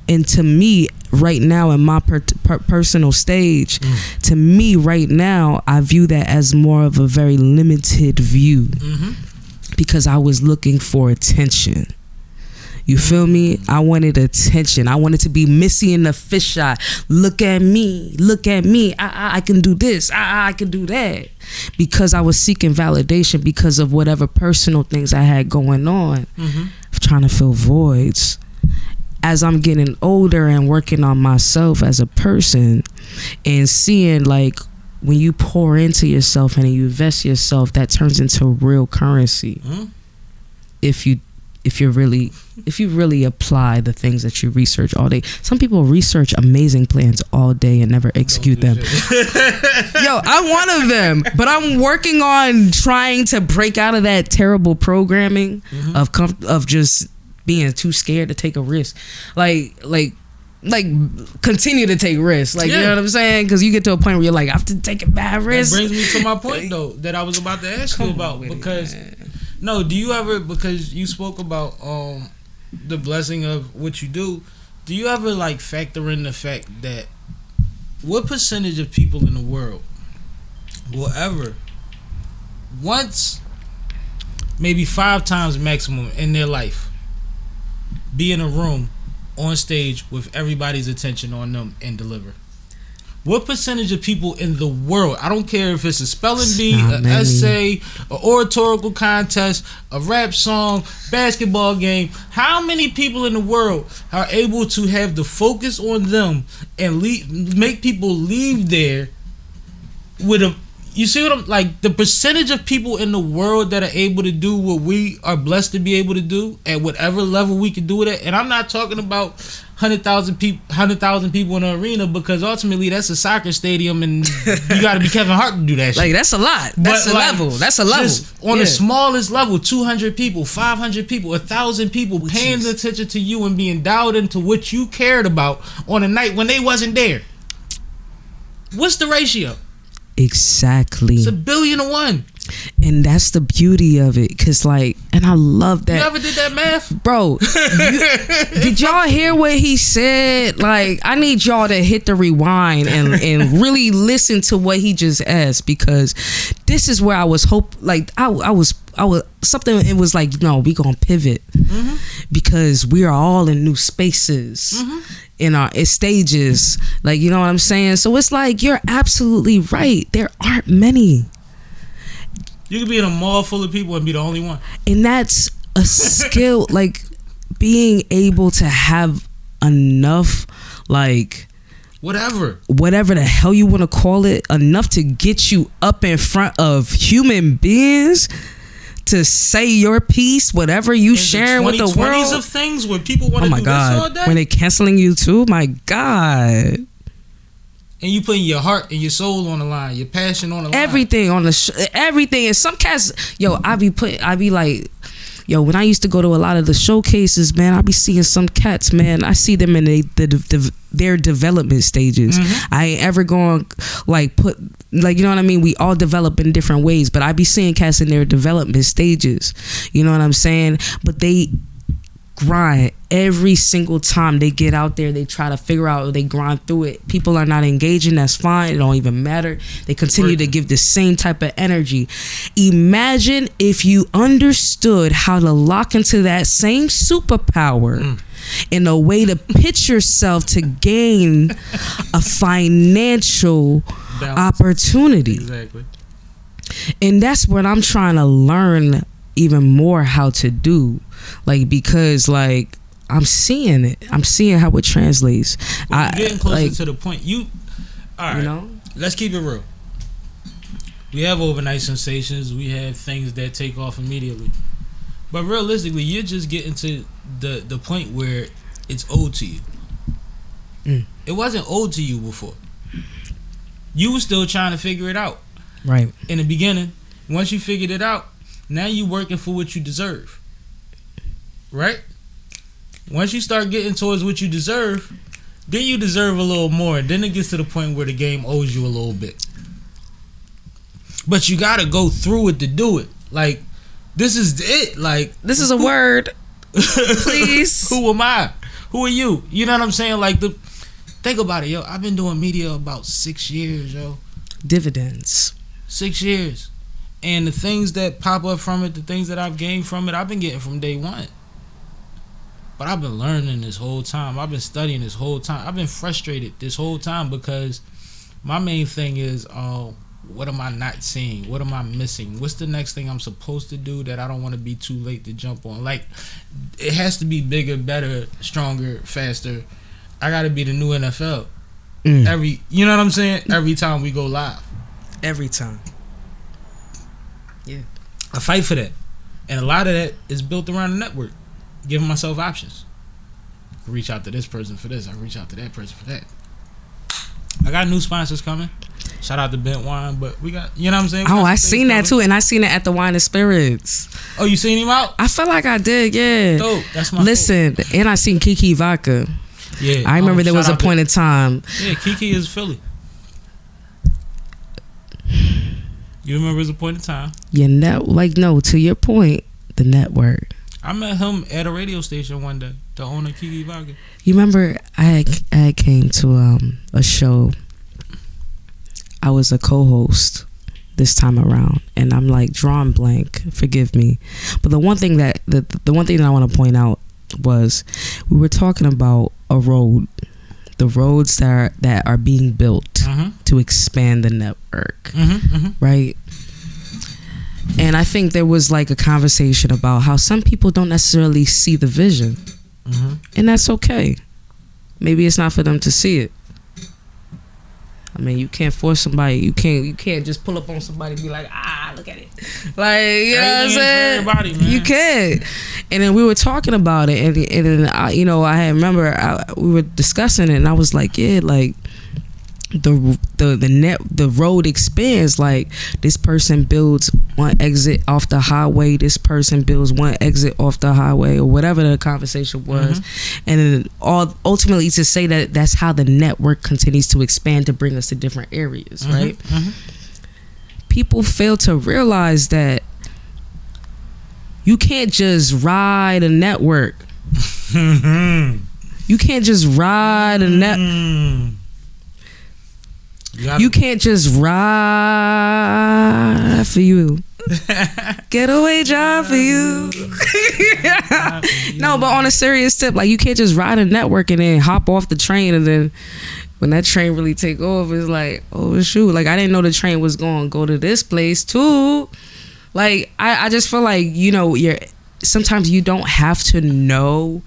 D: And to me, right now, in my personal stage, to me right now, I view that as more of a very limited view, because I was looking for attention. You feel me? I wanted attention. I wanted to be Missy in the fisheye. Look at me. Look at me. I can do this. I can do that. Because I was seeking validation because of whatever personal things I had going on. Trying to fill voids. As I'm getting older and working on myself as a person, and seeing like when you pour into yourself and you invest yourself, that turns into real currency. If you really apply the things that you research all day. Some people research amazing plans all day and never execute them. Yo, I'm one of them, but I'm working on trying to break out of that terrible programming of just being too scared to take a risk. Like continue to take risks. Like, you know what I'm saying? Because you get to a point where you're like, I have to take a bad risk.
C: That brings me to my point though, that I was about to ask you about, because No, do you ever, because you spoke about the blessing of what you do you ever like factor in the fact that what percentage of people in the world will ever once, maybe 5 times maximum in their life, be in a room on stage with everybody's attention on them and deliver? What percentage of people in the world, I don't care if it's a spelling bee, an essay, an oratorical contest, a rap song, basketball game, how many people in the world are able to have the focus on them and make people leave there with a, you see what I'm, like, the percentage of people in the world that are able to do what we are blessed to be able to do at whatever level we can do it at, and I'm not talking about 100,000 people in the arena, because ultimately that's a soccer stadium and you got to be Kevin Hart to do that shit.
D: Like, that's a lot. That's a level. That's a level.
C: Just on the smallest level, 200 people, 500 people, 1,000 people paying attention to you and being dialed into what you cared about on a night when they wasn't there. What's the ratio?
D: Exactly.
C: It's 1,000,000,000 to 1.
D: And that's the beauty of it, cause like, and I love that.
C: You ever did that math,
D: bro? Did y'all hear what he said? Like, I need y'all to hit the rewind and really listen to what he just asked, because this is where I was I was something. It was like, no, we gonna pivot, because we are all in new spaces. In our stages, like, you know what I'm saying? So it's like, you're absolutely right. There aren't many.
C: You could be in a mall full of people and be the only one.
D: And that's a skill, like being able to have enough, like,
C: whatever
D: the hell you want to call it, enough to get you up in front of human beings to say your piece, whatever you in sharing with the world.
C: Of things where people want to do this all day.
D: When they canceling you too, my God.
C: And you putting your heart and your soul on the line, your passion on the line.
D: Everything on the everything. And some cats, I be like, when I used to go to a lot of the showcases, man, I be seeing some cats, man. I see them in their development stages. I ain't ever going put, like, you know what I mean? We all develop in different ways, but I be seeing cats in their development stages. You know what I'm saying? But they grind every single time they get out there. They try to figure out, they grind through it. People are not engaging, that's fine. It don't even matter. They continue to give the same type of energy. Imagine if you understood how to lock into that same superpower in a way to pitch yourself to gain a financial opportunity. Exactly. And that's what I'm trying to learn even more how to do, like, because like I'm seeing how it translates.
C: Well, you're getting closer to the point. All right,
D: you know,
C: let's keep it real. We have overnight sensations, we have things that take off immediately, but realistically you're just getting to the point where it's old to you. It wasn't old to you before. You were still trying to figure it out,
D: right? In
C: the beginning. Once you figured it out, now you working for what you deserve, right? Once you start getting towards what you deserve, then you deserve a little more. Then it gets to the point where the game owes you a little bit. But you gotta go through it to do it. Like, this is it. Like,
D: this is a word. Please.
C: Who am I? Who are you? You know what I'm saying? Like, think about it, yo. I've been doing media about 6 years, yo.
D: Dividends.
C: 6 years. And the things that pop up from it, the things that I've gained from it, I've been getting from day one. But I've been learning this whole time. I've been studying this whole time. I've been frustrated this whole time, because my main thing is, what am I not seeing? What am I missing? What's the next thing I'm supposed to do that I don't want to be too late to jump on? Like, it has to be bigger, better, stronger, faster. I got to be the new NFL. You know what I'm saying? Every time we go live.
D: Every time. Yeah.
C: I fight for that. And a lot of that is built around the network. Giving myself options. I reach out to this person for this. I reach out to that person for that. I got new sponsors coming. Shout out to Bent Wine, but we got, you know what I'm saying?
D: I seen that too, and I seen it at the Wine and Spirits.
C: Oh, you seen him out?
D: I felt like I did, yeah.
C: Dope. That's my
D: Listen,
C: hope.
D: And I seen Kiki Vodka.
C: Yeah.
D: I remember there was a point in time.
C: Yeah, Kiki is Philly. You remember there's a point in time.
D: You know, like, no, to your point, the network.
C: I met him at a radio station one day. The owner, Kiki Vodka.
D: You remember I came to a show. I was a co-host this time around, and I'm like drawing blank. Forgive me, but the one thing that the one thing that I want to point out was we were talking about a road, the roads that are being built to expand the network, right? And I think there was like a conversation about how some people don't necessarily see the vision, and that's okay. Maybe it's not for them to see it. I mean, you can't force somebody. You can't just pull up on somebody and be like, look at it. Like, you know what I'm saying? You can't. And then we were talking about it, and then I remember we were discussing it, and I was like, yeah, like the road expands. Like, this person builds one exit off the highway, this person builds one exit off the highway, or whatever the conversation was, and then ultimately to say that that's how the network continues to expand to bring us to different areas, right? People fail to realize that you can't just ride a network. You can't just ride a network. You can't just ride for you. Getaway job for you. No, but on a serious tip, like, you can't just ride a network and then hop off the train, and then when that train really take off, it's like, oh shoot, like, I didn't know the train was going to go to this place too. Like, I just feel like, sometimes you don't have to know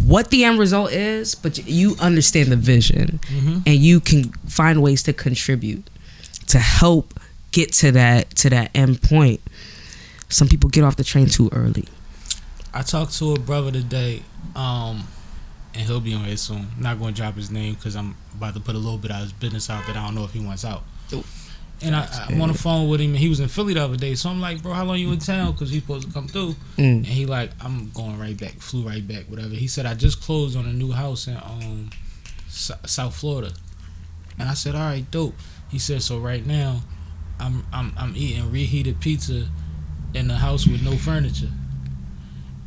D: what the end result is, but you understand the vision, and you can find ways to contribute to help get to that end point. Some people get off the train too early.
C: I talked to a brother today, and he'll be on here soon. I'm not going to drop his name because I'm about to put a little bit of his business out that I don't know if he wants out. And I'm on the phone with him, and he was in Philly the other day. So I'm like, bro, how long you in town? Because he's supposed to come through. And he like, I'm going right back, flew right back, whatever. He said, I just closed on a new house in South Florida. And I said, all right, dope. He said, so right now, I'm eating reheated pizza in a house with no furniture.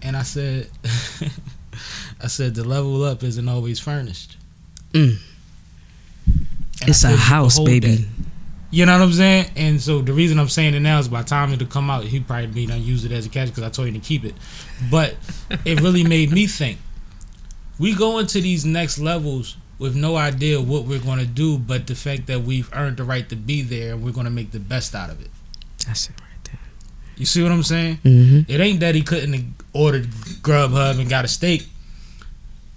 C: And I said, the level up isn't always furnished.
D: It's a house, baby.
C: That. You know what I'm saying? And so the reason I'm saying it now is by the time it'll come out, he probably be done use it as a catch because I told him to keep it. But it really made me think. We go into these next levels with no idea what we're going to do, but the fact that we've earned the right to be there, and we're going to make the best out of it.
D: That's it right there.
C: You see what I'm saying? It ain't that he couldn't have ordered Grubhub and got a steak.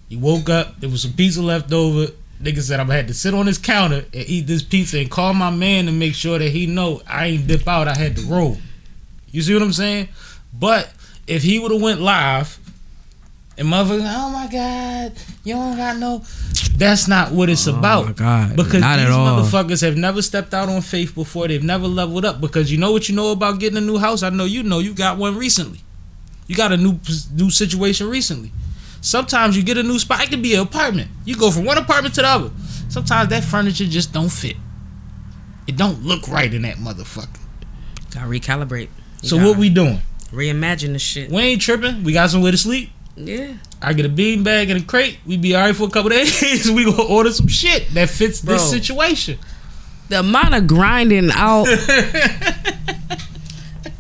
C: He woke up, there was some pizza left over. Nigga said I'm gonna have to sit on this counter and eat this pizza and call my man to make sure that he know I ain't dip out, I had to roll. You see what I'm saying? But if he would have went live and motherfuckers, oh my God, you don't got no, that's not what it's about. Oh my God. Because not these motherfuckers have never stepped out on faith before. They've never leveled up. Because you know what you know about getting a new house? I know you got one recently. You got a new situation recently. Sometimes you get a new spot. It could be an apartment. You go from one apartment to the other. Sometimes that furniture just don't fit. It don't look right in that motherfucker.
D: Gotta recalibrate.
C: So what we doing?
D: Reimagine the shit.
C: We ain't tripping. We got somewhere to sleep.
D: Yeah.
C: I get a bean bag and a crate. We be alright for a couple days. We gonna order some shit that fits this situation.
D: The amount of grinding out.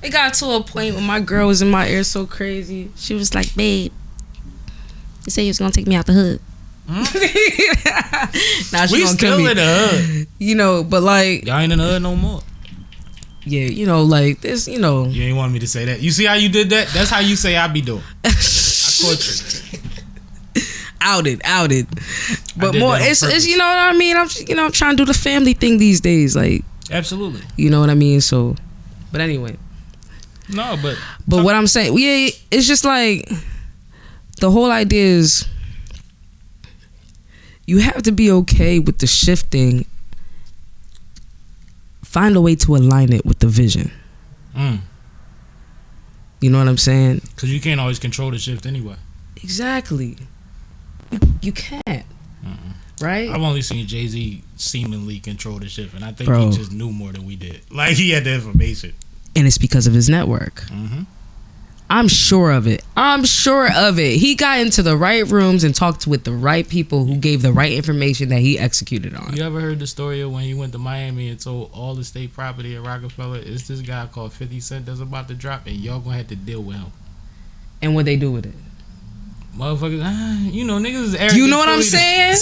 D: It got to a point when my girl was in my ear so crazy. She was like, babe, you said you was gonna take me out the hood. Now she gonna kill me.
C: In the hood.
D: You know, but like,
C: y'all ain't in the hood no more.
D: Yeah, you know, like this, you know.
C: You ain't want me to say that. You see how you did that? That's how you say I be doing. I caught you.
D: Outed. But more, it's you know what I mean. I'm trying to do the family thing these days, like.
C: Absolutely.
D: You know what I mean. So, but anyway.
C: No, but
D: what I'm saying, yeah, it's just like. The whole idea is you have to be okay with the shifting. Find a way to align it with the vision. You know what I'm saying?
C: Because you can't always control the shift anyway.
D: Exactly. You can't. Right?
C: I've only seen Jay-Z seemingly control the shift, and I think he just knew more than we did. Like, he had the information.
D: And it's because of his network. I'm sure of it. He got into the right rooms and talked with the right people who gave the right information that he executed on.
C: You ever heard the story of when he went to Miami and told all the state property at Rockefeller, it's this guy called 50 Cent that's about to drop and y'all gonna have to deal with him?
D: And what they do with it?
C: Motherfuckers, niggas is arrogant.
D: Do you know what I'm saying?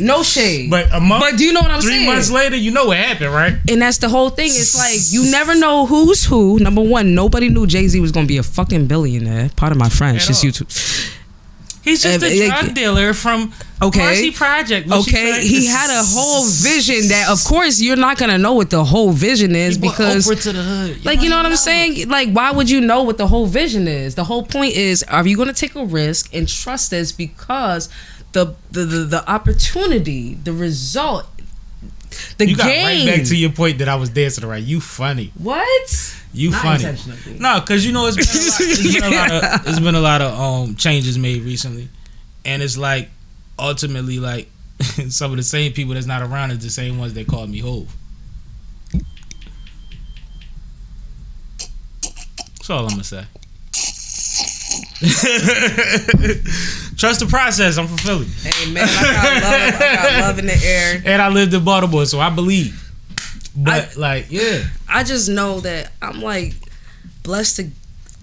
D: No shade.
C: But
D: do you know what I'm
C: 3
D: saying?
C: 3 months later, you know what happened, right?
D: And that's the whole thing. It's like, you never know who's who. Number one, nobody knew Jay-Z was going to be a fucking billionaire. Part of my French. Just YouTube.
C: He's just a drug dealer from Marcy Project.
D: Okay, he had a whole vision that, of course, you're not gonna know what the whole vision is because,
C: Oprah to the hood.
D: Like, you know what I'm saying? Like, why would you know what the whole vision is? The whole point is, are you gonna take a risk and trust this because the opportunity, the result, the
C: you
D: game.
C: got right back to your point that I was dancing around. You funny.
D: What?
C: You
D: Not
C: funny.
D: intentionally.
C: No, because it's been a lot of changes made recently, and it's like ultimately like some of the same people that's not around is the same ones that called me Hove. That's all I'm gonna say. Trust the process. I'm from Philly.
D: Hey man, I got love in the air.
C: And I lived in Baltimore, so I believe. But I
D: just know that I'm like blessed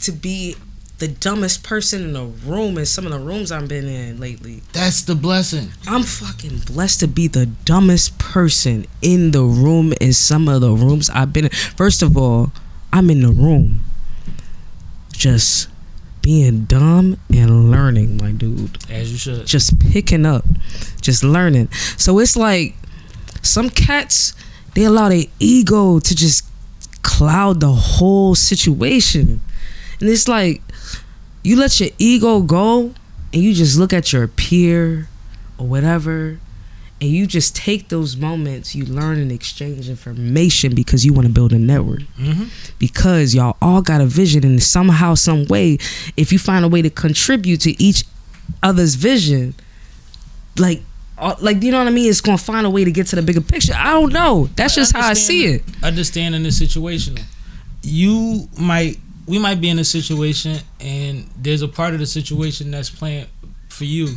D: to be the dumbest person in the room in some of the rooms I've been in lately.
C: That's the blessing.
D: I'm fucking blessed to be the dumbest person in the room in some of the rooms I've been in. First of all, I'm in the room just being dumb and learning, my dude.
C: As you should.
D: Just picking up, just learning. So it's like some cats, they allow their ego to just cloud the whole situation. And it's like, you let your ego go and you just look at your peer or whatever, and you just take those moments, you learn and exchange information because you want to build a network.
C: Mm-hmm.
D: Because y'all all got a vision, and somehow, some way, if you find a way to contribute to each other's vision, like you know what I mean, it's gonna find a way to get to the bigger picture. I don't know. That's just how I see it.
C: Understanding the situation. We might be in a situation and there's a part of the situation that's planned for you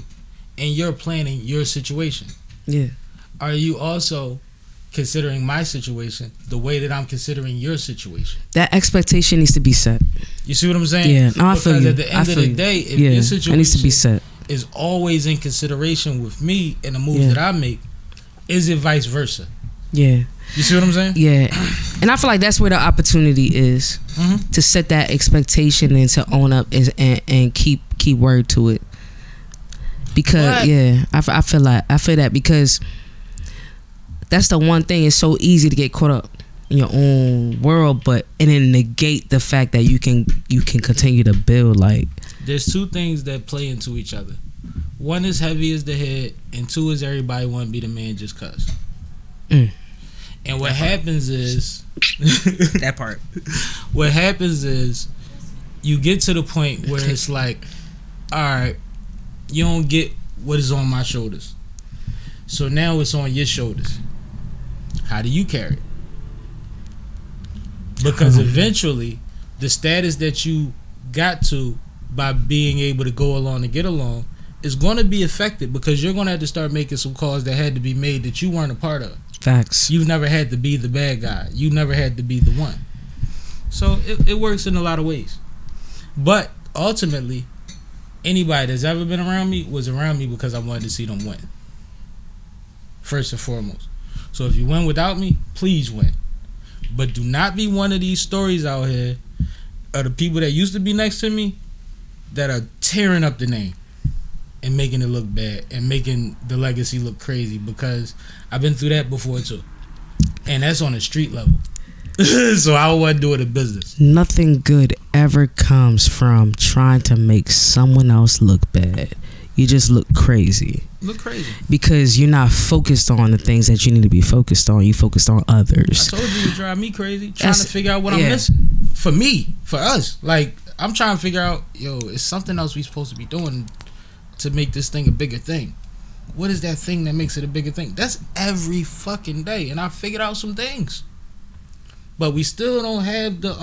C: and you're planning your situation.
D: Yeah.
C: Are you also considering my situation the way that I'm considering your situation?
D: That expectation needs to be set.
C: You see what I'm saying?
D: Yeah, no, I feel you.
C: Because at the end of the day, if your situation
D: it needs to be set.
C: Is always in consideration with me and the moves that I make, is it vice versa?
D: Yeah.
C: You see what I'm saying?
D: Yeah. And I feel like that's where the opportunity is, to set that expectation and to own up and keep word to it. Because I feel that because that's the one thing. It's so easy to get caught up in your own world, and then negate the fact that you can continue to build. Like,
C: there's two things that play into each other. One is heavy as the head, and two is everybody want to be the man just cause. And what happens is
D: that part.
C: What happens is you get to the point where it's like, all right, you don't get what is on my shoulders, so now it's on your shoulders. How do you carry it? Because eventually the status that you got to by being able to go along and get along is going to be affected, because you're going to have to start making some calls that had to be made that you weren't a part of.
D: Facts.
C: You've never had to be the bad guy. You never had to be the one. So it works in a lot of ways. But ultimately, anybody that's ever been around me was around me because I wanted to see them win. First and foremost. So if you win without me, please win. But do not be one of these stories out here of the people that used to be next to me that are tearing up the name and making it look bad and making the legacy look crazy, because I've been through that before too. And that's on a street level. So I wasn't doing a business.
D: Nothing good ever comes from trying to make someone else look bad. You just look crazy.
C: Look crazy.
D: Because you're not focused on the things that you need to be focused on. You focused on others.
C: I told you it drive me crazy. Trying to figure out what I'm missing. For me. For us. Like, I'm trying to figure out, it's something else we supposed to be doing to make this thing a bigger thing. What is that thing that makes it a bigger thing? That's every fucking day. And I figured out some things. But we still don't have the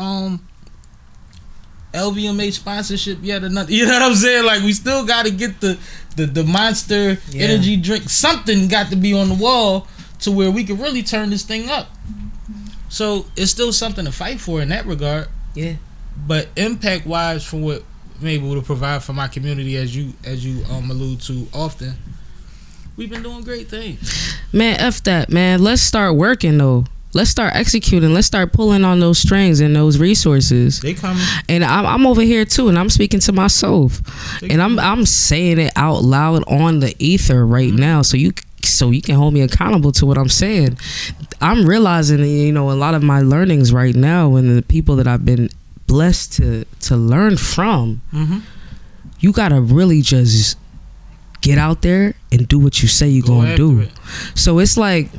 C: LVMH sponsorship yet another. You know what I'm saying? Like we still got to get the Monster energy drink. Something got to be on the wall to where we can really turn this thing up. So it's still something to fight for in that regard.
D: Yeah.
C: But impact wise, from what I'm able to provide for my community, as you allude to often, we've been doing great things.
D: Man, F that, man. Let's start working though. Let's start executing. Let's start pulling on those strings and those resources.
C: They coming.
D: And I'm over here too, and I'm speaking to myself, and I'm saying it out loud on the ether right now, so you can hold me accountable to what I'm saying. I'm realizing, you know, a lot of my learnings right now, and the people that I've been blessed to learn from. You gotta really just get out there and do what you say you're gonna do. So it's like,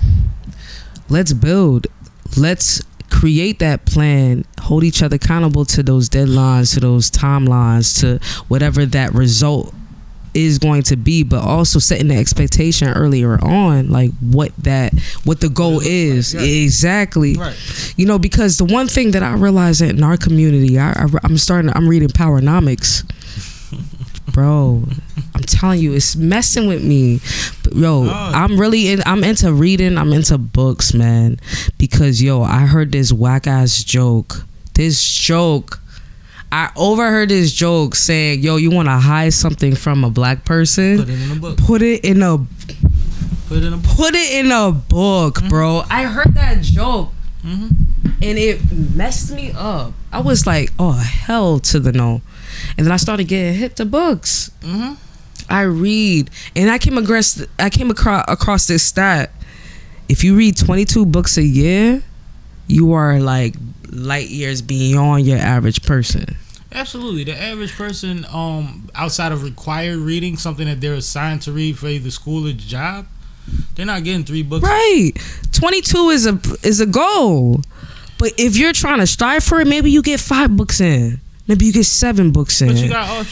D: let's build, let's create that plan, hold each other accountable to those deadlines, to those timelines, to whatever that result is going to be, but also setting the expectation earlier on, like what the goal is. Exactly.
C: Right.
D: You know, because the one thing that I realize in our community, I'm reading Powernomics. Bro, I'm telling you, it's messing with me. But, yo, I'm into reading. I'm into books, man. Because, yo, I heard this whack ass joke. I overheard this joke saying, yo, you want to hide something from a black person?
C: Put it in a book.
D: Put it in a book, bro. I heard that joke. And it messed me up. I was like, oh, hell to the no. And then I started getting hit to books. I read, and I came across this stat. If you read 22 books a year, you are like light years beyond your average person.
C: Absolutely. The average person, outside of required reading, something that they're assigned to read for either school or job, they're not getting 3 books. Right.
D: 22 is a goal. But if you're trying to strive for it, maybe you get 5 books in. Maybe you get 7 books in.
C: But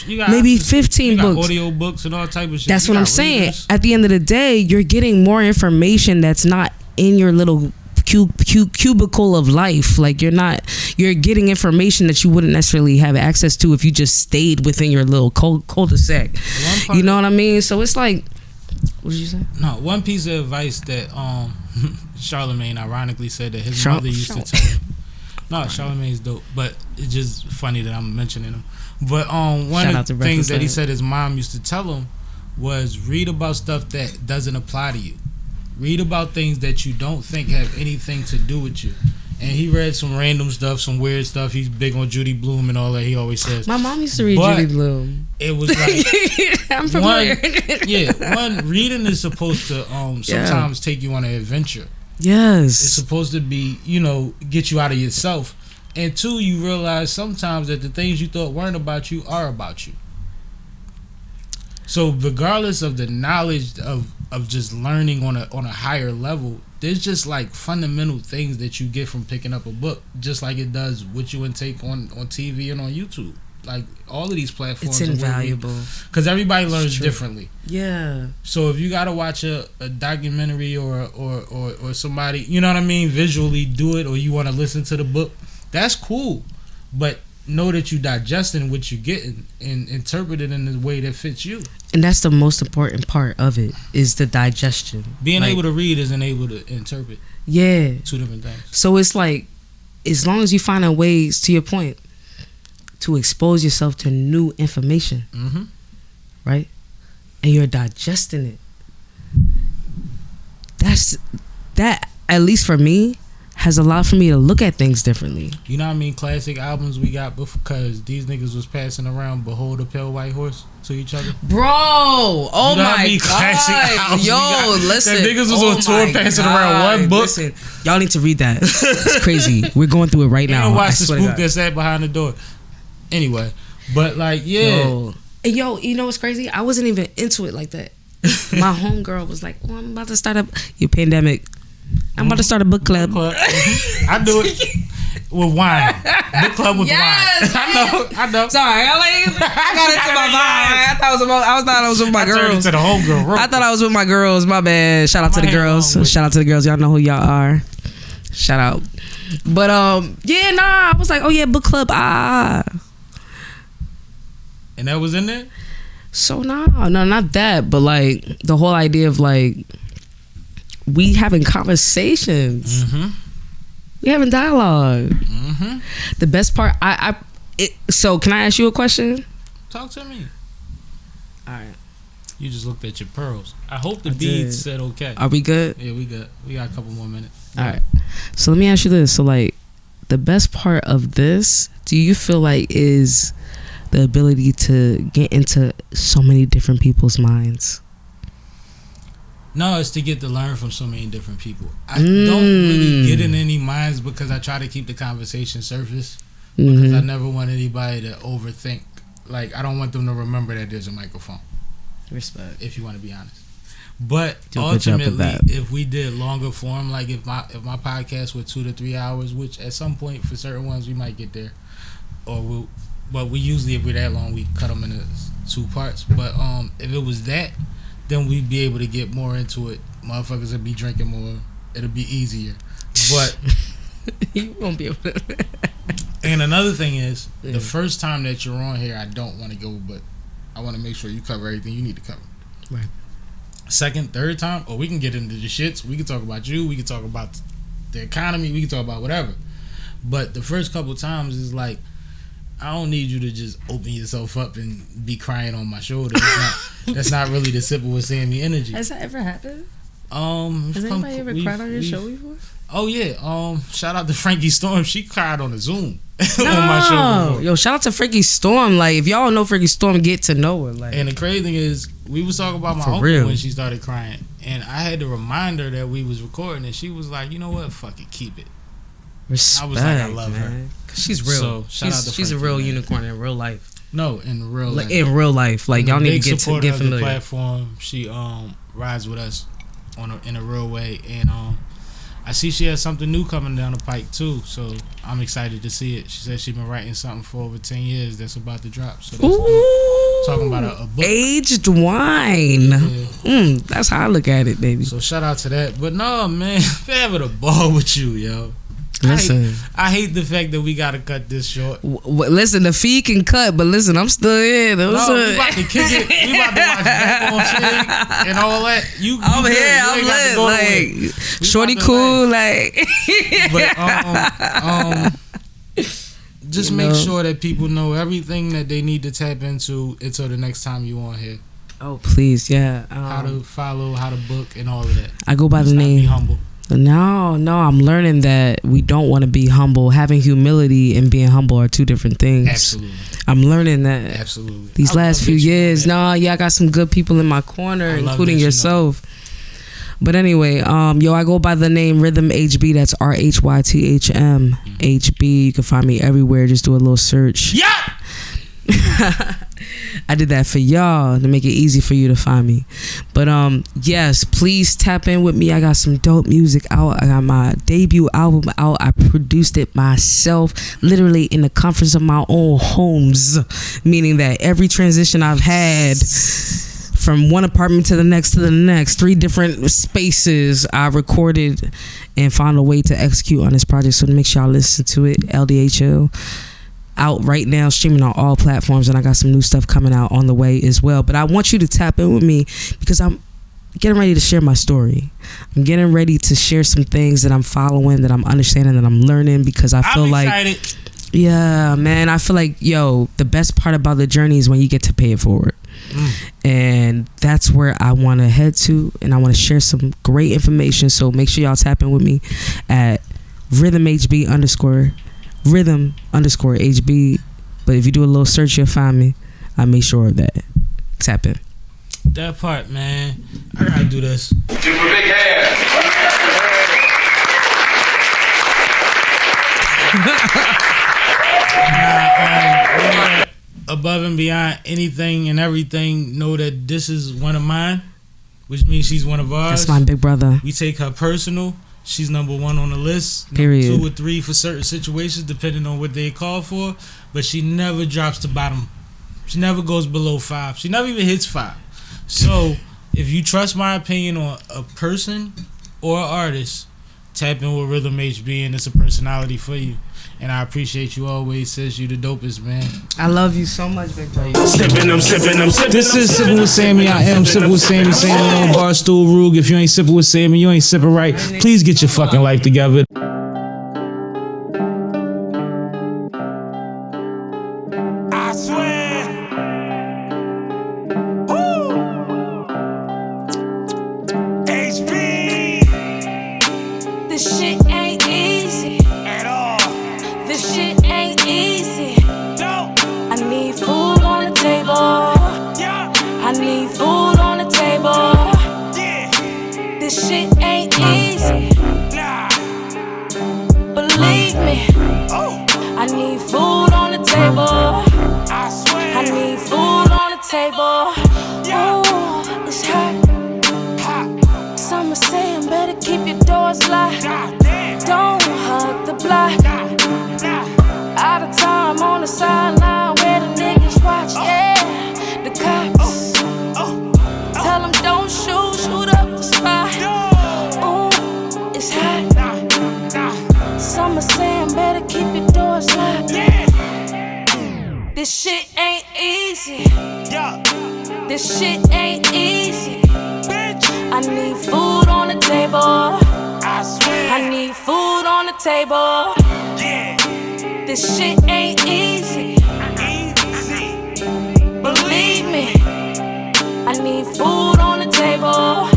C: you got
D: maybe 15 books.
C: Audio books and all type of shit.
D: That's what I'm saying. At the end of the day, you're getting more information that's not in your little cubicle of life. Like you're getting information that you wouldn't necessarily have access to if you just stayed within your little cul-de-sac. You know what I mean? So it's like, what did you say?
C: No, one piece of advice that Charlemagne ironically said that his mother used to tell him. No, Charlemagne's dope, but it's just funny that I'm mentioning him. But one of the things that he said his mom used to tell him was read about stuff that doesn't apply to you. Read about things that you don't think have anything to do with you. And he read some random stuff, some weird stuff. He's big on Judy Blume and all that. He always says.
D: My mom used to read Judy Blume.
C: It was like
D: I'm familiar.
C: One reading is supposed to sometimes take you on an adventure.
D: Yes.
C: It's supposed to be, get you out of yourself. And 2, you realize sometimes that the things you thought weren't about you are about you. So regardless of the knowledge of just learning on a higher level, there's just like fundamental things that you get from picking up a book, just like it does what you intake on TV and on YouTube. Like all of these platforms,
D: it's invaluable
C: because everybody learns differently.
D: Yeah.
C: So if you gotta watch a documentary or somebody, you know what I mean, visually do it, or you want to listen to the book, that's cool. But know that you digesting what you're getting and interpret it in the way that fits you.
D: And that's the most important part of it, is the digestion.
C: Being able to read isn't able to interpret.
D: Yeah.
C: 2 different things.
D: So it's like, as long as you find ways, to your point, to expose yourself to new information, right? And you're digesting it. That, at least for me, has allowed for me to look at things differently.
C: You know what I mean? Classic albums we got because these niggas was passing around "Behold a Pale White Horse" to each other.
D: Bro, oh
C: you know
D: my
C: God,
D: yo, listen,
C: that niggas was on tour passing around one book.
D: Listen, y'all need to read that. It's crazy. We're going through it right now.
C: And watch the spook that sat behind the door. Anyway, but like, yeah.
D: Yo, you know what's crazy? I wasn't even into it like that. My homegirl was like, "Oh, I'm about to start pandemic. I'm about to start a book club."
C: I do it with wine. Book club with wine. I know.
D: Sorry, I got into my vibe. I thought I was with my girls.
C: To the homegirl.
D: I thought I was with my girls. My bad. Shout out to the girls. Shout out to the girls. Y'all know who y'all are. Shout out. But I was like, oh yeah, book club.
C: And that was in there?
D: So no, not that, but like the whole idea of like we having conversations, we having dialogue. The best part, so can I ask you a question?
C: Talk to me.
D: All right.
C: You just looked at your pearls. I hope the beads said okay.
D: Are we good?
C: Yeah, we good. We got a couple more minutes.
D: All right. So let me ask you this. So like the best part of this, do you feel like is the ability to get into so many different people's minds?
C: No, it's to get to learn from so many different people. I don't really get in any minds because I try to keep the conversation surface. Because I never want anybody to overthink. Like, I don't want them to remember that there's a microphone.
D: Respect.
C: If you want to be honest. But ultimately, if we did longer form, like if my podcast were 2 to 3 hours, which at some point for certain ones we might get there, but we usually, if we're that long, we cut them into 2 parts. But if it was that, then we'd be able to get more into it. Motherfuckers would be drinking more. It'll be easier. But
D: you won't be able to.
C: And another thing is, the first time that you're on here, I don't want to go, but I want to make sure you cover everything you need to cover.
D: Right.
C: Second, third time, we can get into the shits. We can talk about you. We can talk about the economy. We can talk about whatever. But the first couple times is like, I don't need you to just open yourself up and be crying on my shoulder. That's not really the SippinWitSammie energy.
D: Has that ever happened? Has anybody ever cried on your show before?
C: Oh yeah. Shout out to Frankie Storm. She cried on a Zoom on my show before.
D: Yo, shout out to Frankie Storm. Like, if y'all don't know Frankie Storm, get to know her. Like,
C: and the crazy thing is, we was talking about my uncle when she started crying, and I had to remind her that we was recording, and she was like, "You know what? Fuck it, keep it."
D: Respect,
C: I was like, I love her.
D: She's real. So, she's a real unicorn in real life.
C: No, in real life.
D: In real life, like y'all need to get familiar.
C: The platform. She rides with us in a real way, and I see she has something new coming down the pike too, so I'm excited to see it. She said she's been writing something for over 10 years that's about to drop. So that's talking about a book. Aged
D: wine. Yeah. That's how I look at it, baby.
C: So shout out to that. But no, man, I'm having a ball with you, yo.
D: Listen,
C: I hate the fact that we gotta cut this short.
D: Listen, the fee can cut, but listen, I'm still in.
C: We about to kick it. We about to watch Back on Fig and all that. I'm
D: here. I'm lit. Like, shorty cool. Like,
C: but just make sure that people know everything that they need to tap into until the next time you on here.
D: Oh please, yeah.
C: How to follow, how to book, and all of that.
D: I go by the name.
C: Be humble.
D: No, I'm learning that we don't want to be humble. Having humility and being humble are 2 different things.
C: Absolutely.
D: I'm learning that.
C: Absolutely.
D: These last few years. I got some good people in my corner, including yourself. But anyway, I go by the name Rhythm HB. That's RHYTHM HB. You can find me everywhere. Just do a little search.
C: Yeah.
D: I did that for y'all to make it easy for you to find me. But yes, please tap in with me. I got some dope music out. I got my debut album out. I produced it myself, literally in the comforts of my own homes, meaning that every transition I've had from one apartment to the next 3 different spaces, I recorded and found a way to execute on this project. So make sure y'all listen to it. LDHL. Out right now, streaming on all platforms, and I got some new stuff coming out on the way as well. But I want you to tap in with me because I'm getting ready to share my story. I'm getting ready to share some things that I'm following, that I'm understanding, that I'm learning, because I feel like, yeah, man, I feel like, the best part about the journey is when you get to pay it forward. And that's where I want to head to, and I want to share some great information. So make sure y'all tap in with me at rhythm_HB. But if you do a little search, you'll find me. I make sure of that. Tap in.
C: That part, man. I gotta do this.
A: Super big hands.
C: Above and beyond anything and everything, know that this is one of mine, which means she's one of ours.
D: That's my big brother.
C: We take her personal. She's number 1 on the list.
D: Period.
C: Number 2 or 3 for certain situations, depending on what they call for. But she never drops to bottom. She never goes below 5. She never even hits 5. So if you trust my opinion on a person or an artist, tap in with Rhythm HB, and it's a personality for you. And I appreciate you always, sis. You the dopest, man.
D: I love you so much, big bro.
B: Sipping, I'm sipping, I'm sipping.
C: This is Sippin' with Sammie. I am Sippin' with Sammie. Saying on Barstool Rug. If you ain't sipping with Sammie, you ain't sipping right. Please get your fucking life together.
B: I swear. Woo. HB.
E: This shit ain't easy.
B: At all.
E: This shit ain't easy.
B: No.
E: I need food on the table.
B: Yeah.
E: I need food on the table.
B: Yeah.
E: This shit ain't easy.
B: Nah.
E: Believe me,
B: Oh.
E: I need food on the table.
B: I swear.
E: I need food on the table.
B: Yeah.
E: Ooh, it's hot.
B: Hot.
E: Some are saying better keep your doors locked.
B: God damn.
E: Don't hug the block.
B: Nah. Nah.
E: Out of time on the sideline where the niggas watch. Yeah, the cops.
B: Oh.
E: Tell them don't shoot up the spot.
B: No.
E: Ooh, it's hot.
B: Nah. Nah.
E: Some are saying better keep your doors locked.
B: Yeah.
E: This shit ain't easy.
B: Yeah.
E: This shit ain't easy.
B: Bitch.
E: I need food on the table.
B: I swear.
E: I need food on the table.
B: Yeah.
E: This shit ain't easy.
B: Easy.
E: Believe me, I need food on the table.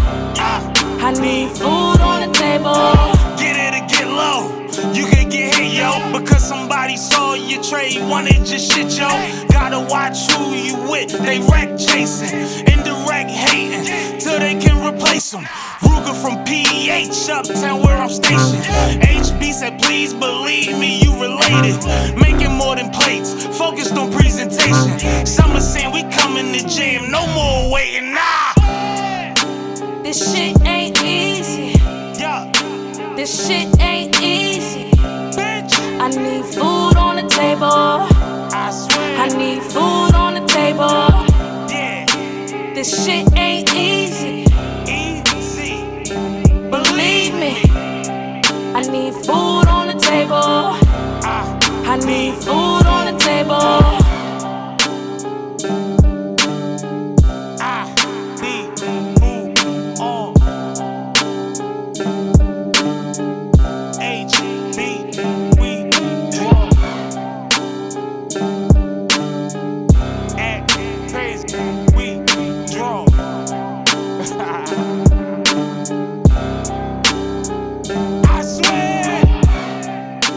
E: I need food on the table.
B: Get it or get low. You can get hit, yo, because somebody saw your trade, wanted your shit, yo. Gotta watch who you with. They wreck chasing, indirect hating, till they can replace them. Ruger from PH, uptown where I'm stationed. HB said, please believe me, you related. Making more than plates, focused on presentation. Some are saying we coming to jam, no more waiting, nah.
E: This shit ain't easy.
B: Yeah,
E: This shit ain't easy.
B: bitch.
E: I need food on the table.
B: I swear.
E: I need food on the table.
B: Yeah,
E: This shit ain't easy.
B: easy.
E: Believe me, I need food on the table. I need food on the table.
B: I need food on HB. We draw. Act crazy. We draw. I swear.